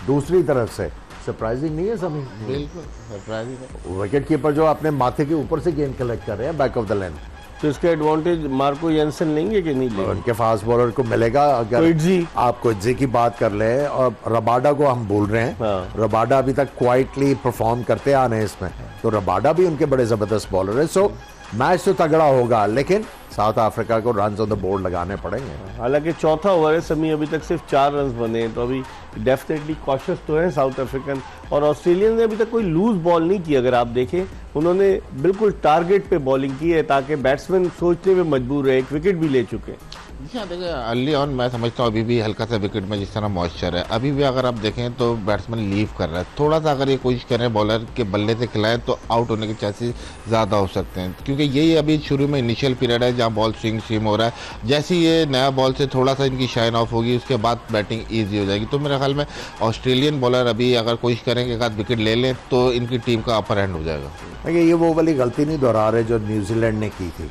दूसरी तरफ से, सरप्राइजिंग नहीं है सभी? बिल्कुल सरप्राइजिंग है। विकेट कीपर जो अपने माथे के ऊपर से गेंद कलेक्ट कर रहे हैं बैक ऑफ द लेंथ, तो इसका एडवांटेज मार्को यानसन लेंगे कि नहीं लेंगे? उनके फास्ट बॉलर को मिलेगा। अगर आप कोइट्जी की बात कर ले और रबाडा को हम बोल रहे हैं, रबाडा अभी तक क्वाइटली परफॉर्म करते आ रहे हैं इसमें, तो रबाडा भी उनके बड़े जबरदस्त बॉलर है। सो मैच तो तगड़ा होगा, लेकिन साउथ अफ्रीका को रन्स ऑन द बोर्ड लगाने पड़ेंगे। हालांकि चौथा ओवर है समी, अभी तक सिर्फ 4 रन बने हैं, तो अभी डेफिनेटली कॉशियस तो है साउथ अफ्रीकन। और ऑस्ट्रेलियन ने अभी तक कोई लूज बॉल नहीं की। अगर आप देखें, उन्होंने बिल्कुल टारगेट पे बॉलिंग की है ताकि बैट्समैन सोचने में मजबूर है। एक विकेट भी ले चुके हैं। हाँ देखिए, अर्ली ऑन मैं समझता हूँ अभी भी हल्का सा विकेट में जिस तरह मॉइस्चर है, अभी भी अगर आप देखें तो बैट्समैन लीव कर रहा है। थोड़ा सा अगर ये कोशिश करें बॉलर के बल्ले से खिलाएं तो आउट होने के चांसेस ज़्यादा हो सकते हैं, क्योंकि यही अभी शुरू में इनिशियल पीरियड है जहाँ बॉल स्विंग हो रहा है। जैसे ये नया बॉल से थोड़ा सा इनकी शाइन ऑफ होगी, उसके बाद बैटिंग ईजी हो जाएगी। तो मेरे ख्याल में ऑस्ट्रेलियन बॉलर अभी अगर कोशिश करें कि एक आध विकेट ले लें तो इनकी टीम का अपर हैंड हो जाएगा। देखिए, ये वो वाली गलती नहीं दोहरा रहे जो न्यूजीलैंड ने की थी।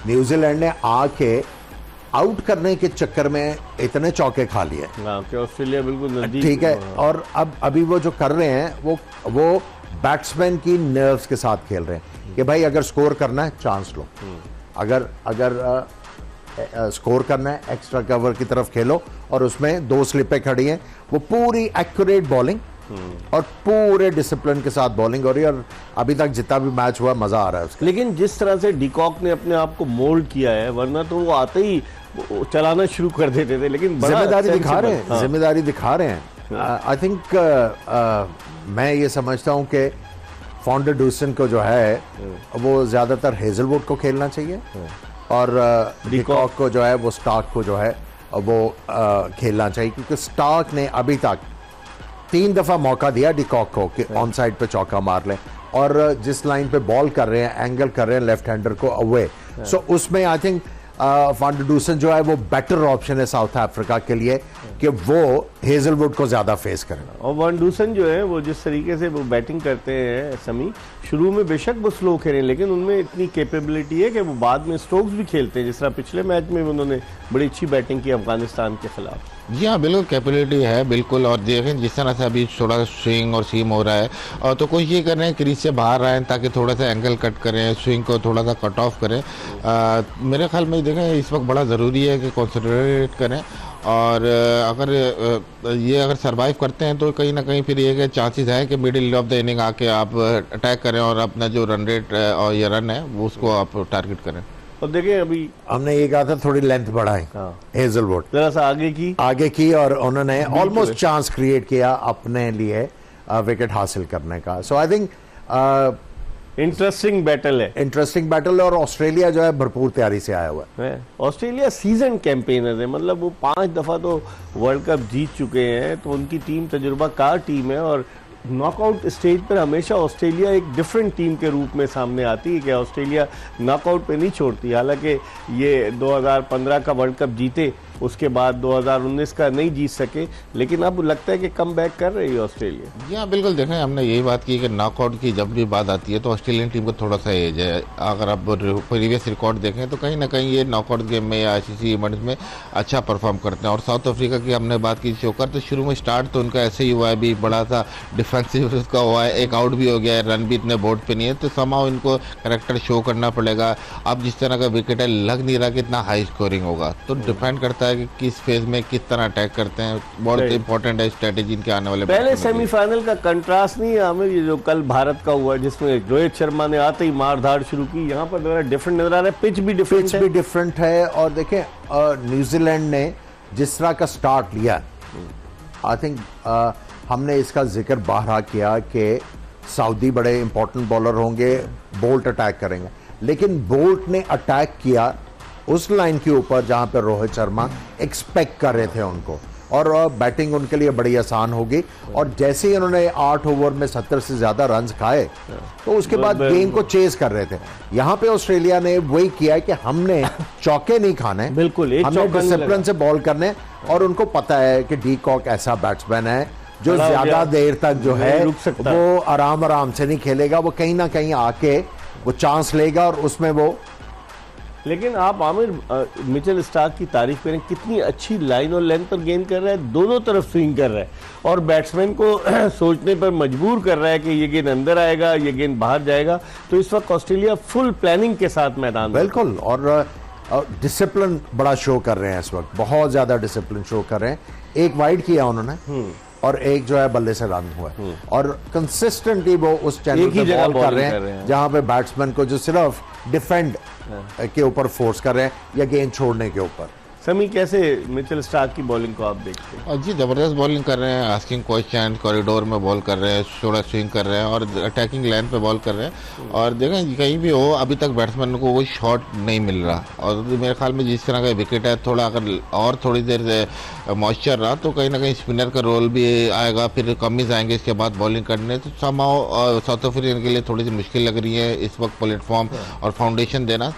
न्यूजीलैंड ने आके आउट करने के चक्कर में इतने चौके खा लिए कि ऑस्ट्रेलिया बिल्कुल नजदीक, ठीक है। और अब अभी वो जो कर रहे हैं वो बैट्समैन की नर्व्स के साथ खेल रहे हैं कि भाई अगर स्कोर करना है चांस लो, अगर स्कोर करना है एक्स्ट्रा कवर की तरफ खेलो। और उसमें 2 स्लिपें खड़ी हैं, वो पूरी एक्यूरेट बॉलिंग और पूरे डिसिप्लिन के साथ बॉलिंग हो रही है। और अभी तक जितना भी मैच हुआ मजा आ रहा है उसका। लेकिन जिस तरह से डिकॉक ने अपने आप को मोल्ड किया है, वरना तो वो आते ही चलाना शुरू कर देते थे। लेकिन जिम्मेदारी दिखा रहे हैं, जिम्मेदारी दिखा रहे हैं। आई थिंक मैं ये समझता हूं कि फाउंडर डूसन को जो है वो ज्यादातर हेजलवुड को खेलना चाहिए और डिकॉक को जो है वो स्टार्क को जो है वो खेलना चाहिए, क्योंकि स्टार्क ने अभी तक 3 दफा मौका दिया डिकॉक को कि ऑन साइड पे चौका मार ले। और जिस लाइन पे बॉल कर रहे हैं, एंगल कर रहे हैं लेफ्ट हैंडर को अवे, सो उसमें आई थिंक फांडर डूसन जो है वो बेटर ऑप्शन है साउथ अफ्रीका के लिए कि वो हेजलवुड को ज्यादा फेस करें। और वन डूसन जो है वो जिस तरीके से वो बैटिंग करते हैं समी, शुरू में बेशक वो स्लो खेलें, लेकिन उनमें इतनी कैपेबिलिटी है कि वो बाद में स्ट्रोक्स भी खेलते हैं। जिस तरह पिछले मैच में उन्होंने बड़ी अच्छी बैटिंग की अफगानिस्तान के खिलाफ। जी हाँ बिल्कुल, कैपेबिलिटी है बिल्कुल। और देखें जिस तरह से अभी थोड़ा स्विंग और सीम हो रहा है, और तो कोशिश ये कर रहे हैं क्रीज से बाहर आए ताकि थोड़ा सा एंगल कट करें, स्विंग को थोड़ा सा कट ऑफ करें। मेरे ख्याल में देखें इस वक्त बड़ा ज़रूरी है कि कॉन्सेंट्रेट करें। और अगर ये सर्वाइव करते हैं तो कहीं ना कहीं फिर ये चांसेस है कि मिडिल ऑफ द इनिंग आके आप अटैक करें और अपना जो रन रेट और ये रन है वो उसको आप टारगेट करें। और देखें अभी हमने ये कहा था थोड़ी लेंथ बढ़ाएं, हेजलवुड जरा सा आगे की और उन्होंने ऑलमोस्ट चांस क्रिएट किया अपने लिए विकेट हासिल करने का। सो आई थिंक इंटरेस्टिंग बैटल है और ऑस्ट्रेलिया जो है भरपूर तैयारी से आया हुआ है। ऑस्ट्रेलिया सीजन कैंपेनर है, मतलब वो 5 दफा तो वर्ल्ड कप जीत चुके हैं, तो उनकी टीम तजुर्बाकार टीम है और नॉकआउट स्टेज पर हमेशा ऑस्ट्रेलिया एक डिफरेंट टीम के रूप में सामने आती है कि ऑस्ट्रेलिया नॉकआउट पे नहीं छोड़ती। हालांकि ये 2015 का वर्ल्ड कप जीते, उसके बाद 2019 का नहीं जीत सके, लेकिन अब लगता है कि कम बैक कर रही है ऑस्ट्रेलिया। जी हाँ, बिल्कुल। देखें, हमने यही बात की कि नॉकआउट की जब भी बात आती है तो ऑस्ट्रेलियन टीम को थोड़ा सा एज है। अगर आप प्रीवियस रिकॉर्ड देखें तो कहीं ना कहीं ये नॉकआउट गेम में या आईसीसी इवेंट्स में अच्छा परफॉर्म करते हैं। और साउथ अफ्रीका की हमने बात की शोकर, तो शुरू में स्टार्ट तो उनका ऐसे ही हुआ है, भी बड़ा सा डिफेंसिव उसका हुआ है, एक आउट भी हो गया है, रन भी इतने बोर्ड पे नहीं है, तो समाओ इनको करेक्टर शो करना पड़ेगा। अब जिस तरह का विकेट है, लग नहीं रहा कि इतना हाई स्कोरिंग होगा, तो डिपेंड करता है कि किस फेज में किस तरह अटैक करते हैं। बहुत इंपॉर्टेंट है स्ट्रेटेजी इनके आने वाले। पहले सेमीफाइनल का कंट्रास्ट नहीं है आमिर, ये जो कल भारत का हुआ जिसमें रोहित शर्मा ने आते ही मार धाड़ शुरू की, यहाँ पर जरा डिफरेंट नजर आ रहा है, पिच भी डिफरेंट है। और देखें न्यूजीलैंड ने जिस तरह का स्टार्ट लिया, आई थिंक हमने इसका जिक्र बाहर किया कि सऊदी बड़े इंपॉर्टेंट बॉलर होंगे, बोल्ट अटैक करेंगे, लेकिन बोल्ट ने अटैक किया उस लाइन के ऊपर जहां पर रोहित शर्मा एक्सपेक्ट कर रहे थे उनको, और बैटिंग उनके लिए बड़ी आसान होगी। और जैसे ही उन्होंने 8 ओवर में 70 से ज्यादा रन्स खाए, तो उसके बाद गेम को चेस कर रहे थे। यहाँ पे ऑस्ट्रेलिया ने वही किया कि हमने चौके नहीं खाने, बिल्कुल हमने डिसिप्लिन से बॉल करने, और उनको पता है कि डी कॉक ऐसा बैट्समैन है जो ज्यादा देर तक जो है वो आराम से नहीं खेलेगा, वो कहीं ना कहीं आके वो चांस लेगा और उसमें वो। लेकिन आप आमिर मिचेल स्टार्क की तारीफ करें, कितनी अच्छी लाइन और लेंथ पर गेंद कर रहा है, दोनों तरफ स्विंग कर रहा है और बैट्समैन को सोचने पर मजबूर कर रहा है कि ये गेंद अंदर आएगा, ये गेंद बाहर जाएगा। तो इस वक्त ऑस्ट्रेलिया फुल प्लानिंग के साथ मैदान में। बिल्कुल, और डिसिप्लिन बड़ा शो कर रहे हैं इस वक्त, बहुत ज्यादा डिसिप्लिन शो कर रहे हैं। एक वाइड किया उन्होंने और एक जो है बल्ले से रन हुआ, और कंसिस्टेंटली वो उस चैनल पे बॉल कर रहे हैं जहां पे बैट्समैन को जो सिर्फ डिफेंड के ऊपर फोर्स कर रहे हैं या गेंद छोड़ने के ऊपर। समी, कैसे मिचेल स्टार्क की बॉलिंग को आप देखते हैं? जी, जबरदस्त बॉलिंग कर रहे हैं, आस्किंग क्वेश्चन, कॉरिडोर में बॉल कर रहे हैं, थोड़ा स्विंग कर रहे हैं और अटैकिंग लाइन पे बॉल कर रहे हैं। और देखें, कहीं भी हो, अभी तक बैट्समैन को वो शॉट नहीं मिल रहा, और मेरे ख्याल में जिस तरह का विकेट है, थोड़ा अगर और थोड़ी देर से मॉइस्चर रहा तो कहीं ना कहीं स्पिनर का रोल भी आएगा, फिर कमीज आएंगे इसके बाद बॉलिंग करने। तो समाओ साउथ अफ्रीका के लिए थोड़ी सी मुश्किल लग रही है इस वक्त प्लेटफॉर्म और फाउंडेशन देना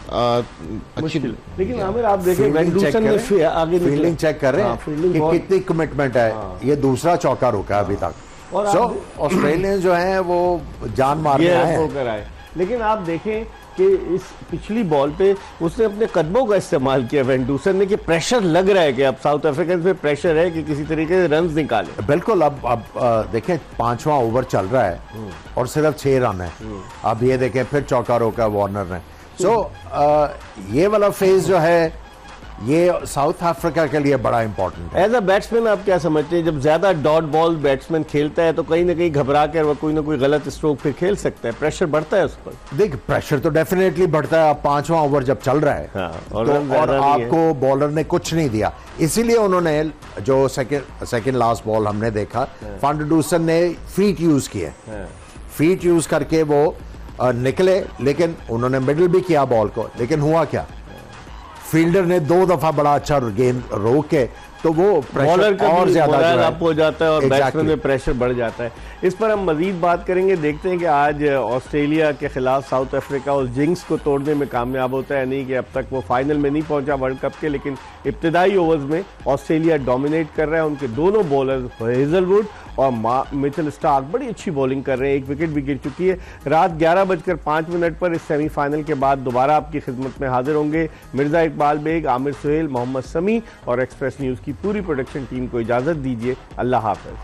अच्छी। लेकिन आमिर आप देखें, वेंडूसन ने आगे फील्डिंग चेक कर रहे हैं कि कितनी कमिटमेंट है। ये दूसरा चौका रुका अभी तक, सो ऑस्ट्रेलियन जो है वो जान मारने आए। लेकिन आप देखें कि इस पिछली बॉल पे उसने अपने कदमों का इस्तेमाल किया वेंडूसन ने, कि प्रेशर लग रहा है कि अब साउथ अफ्रीकन पे प्रेशर है कि किसी तरीके से रन्स निकाले। बिल्कुल, अब देखें 5वां ओवर चल रहा है और सिर्फ 6 रन है। अब ये देखें फिर चौका रोका वार्नर ने। सो ये वाला फेज जो है ये साउथ अफ्रीका के लिए बड़ा इंपॉर्टेंट है। एज अ बैट्समैन आप क्या समझते हैं, जब ज्यादा डॉट बॉल बैट्समैन खेलता है तो कहीं ना कहीं घबरा कर वो कोई ना कोई गलत स्ट्रोक फिर खेल सकता है, प्रेशर बढ़ता है उस पर? देख, प्रेशर तो डेफिनेटली बढ़ता है। अब 5वां ओवर जब चल रहा है और आपको बॉलर ने कुछ नहीं दिया, इसीलिए उन्होंने जो सेकेंड लास्ट बॉल हमने देखा, फांडूसन ने फीट यूज किए, फीट यूज करके वो निकले, लेकिन उन्होंने मिडिल भी किया बॉल को, लेकिन हुआ क्या, फील्डर ने 2 दफा बड़ा अच्छा गेंद रोक के, तो वो बॉलर का और ज्यादा अप हो जाता है और बैट्समैन में प्रेशर बढ़ जाता है। इस पर हम मजीद बात करेंगे। देखते हैं कि आज ऑस्ट्रेलिया के खिलाफ साउथ अफ्रीका उस जिंक्स को तोड़ने में कामयाब होता है नहीं, कि अब तक वो फाइनल में नहीं पहुंचा वर्ल्ड कप के, लेकिन इब्तिदाई ओवर्स में ऑस्ट्रेलिया डोमिनेट कर रहा है। उनके दोनों बॉलर हेजलवुड और मिचेल स्टार्क बड़ी अच्छी बॉलिंग कर रहे हैं, एक विकेट भी गिर चुकी है। रात 11:05 पर इस सेमीफाइनल के बाद दोबारा आपकी खिदमत में हाजिर होंगे। मिर्जा इकबाल बेग, आमिर सुहेल, मोहम्मद समी और एक्सप्रेस न्यूज़ की पूरी प्रोडक्शन टीम को इजाज़त दीजिए। अल्लाह हाफ़िज़।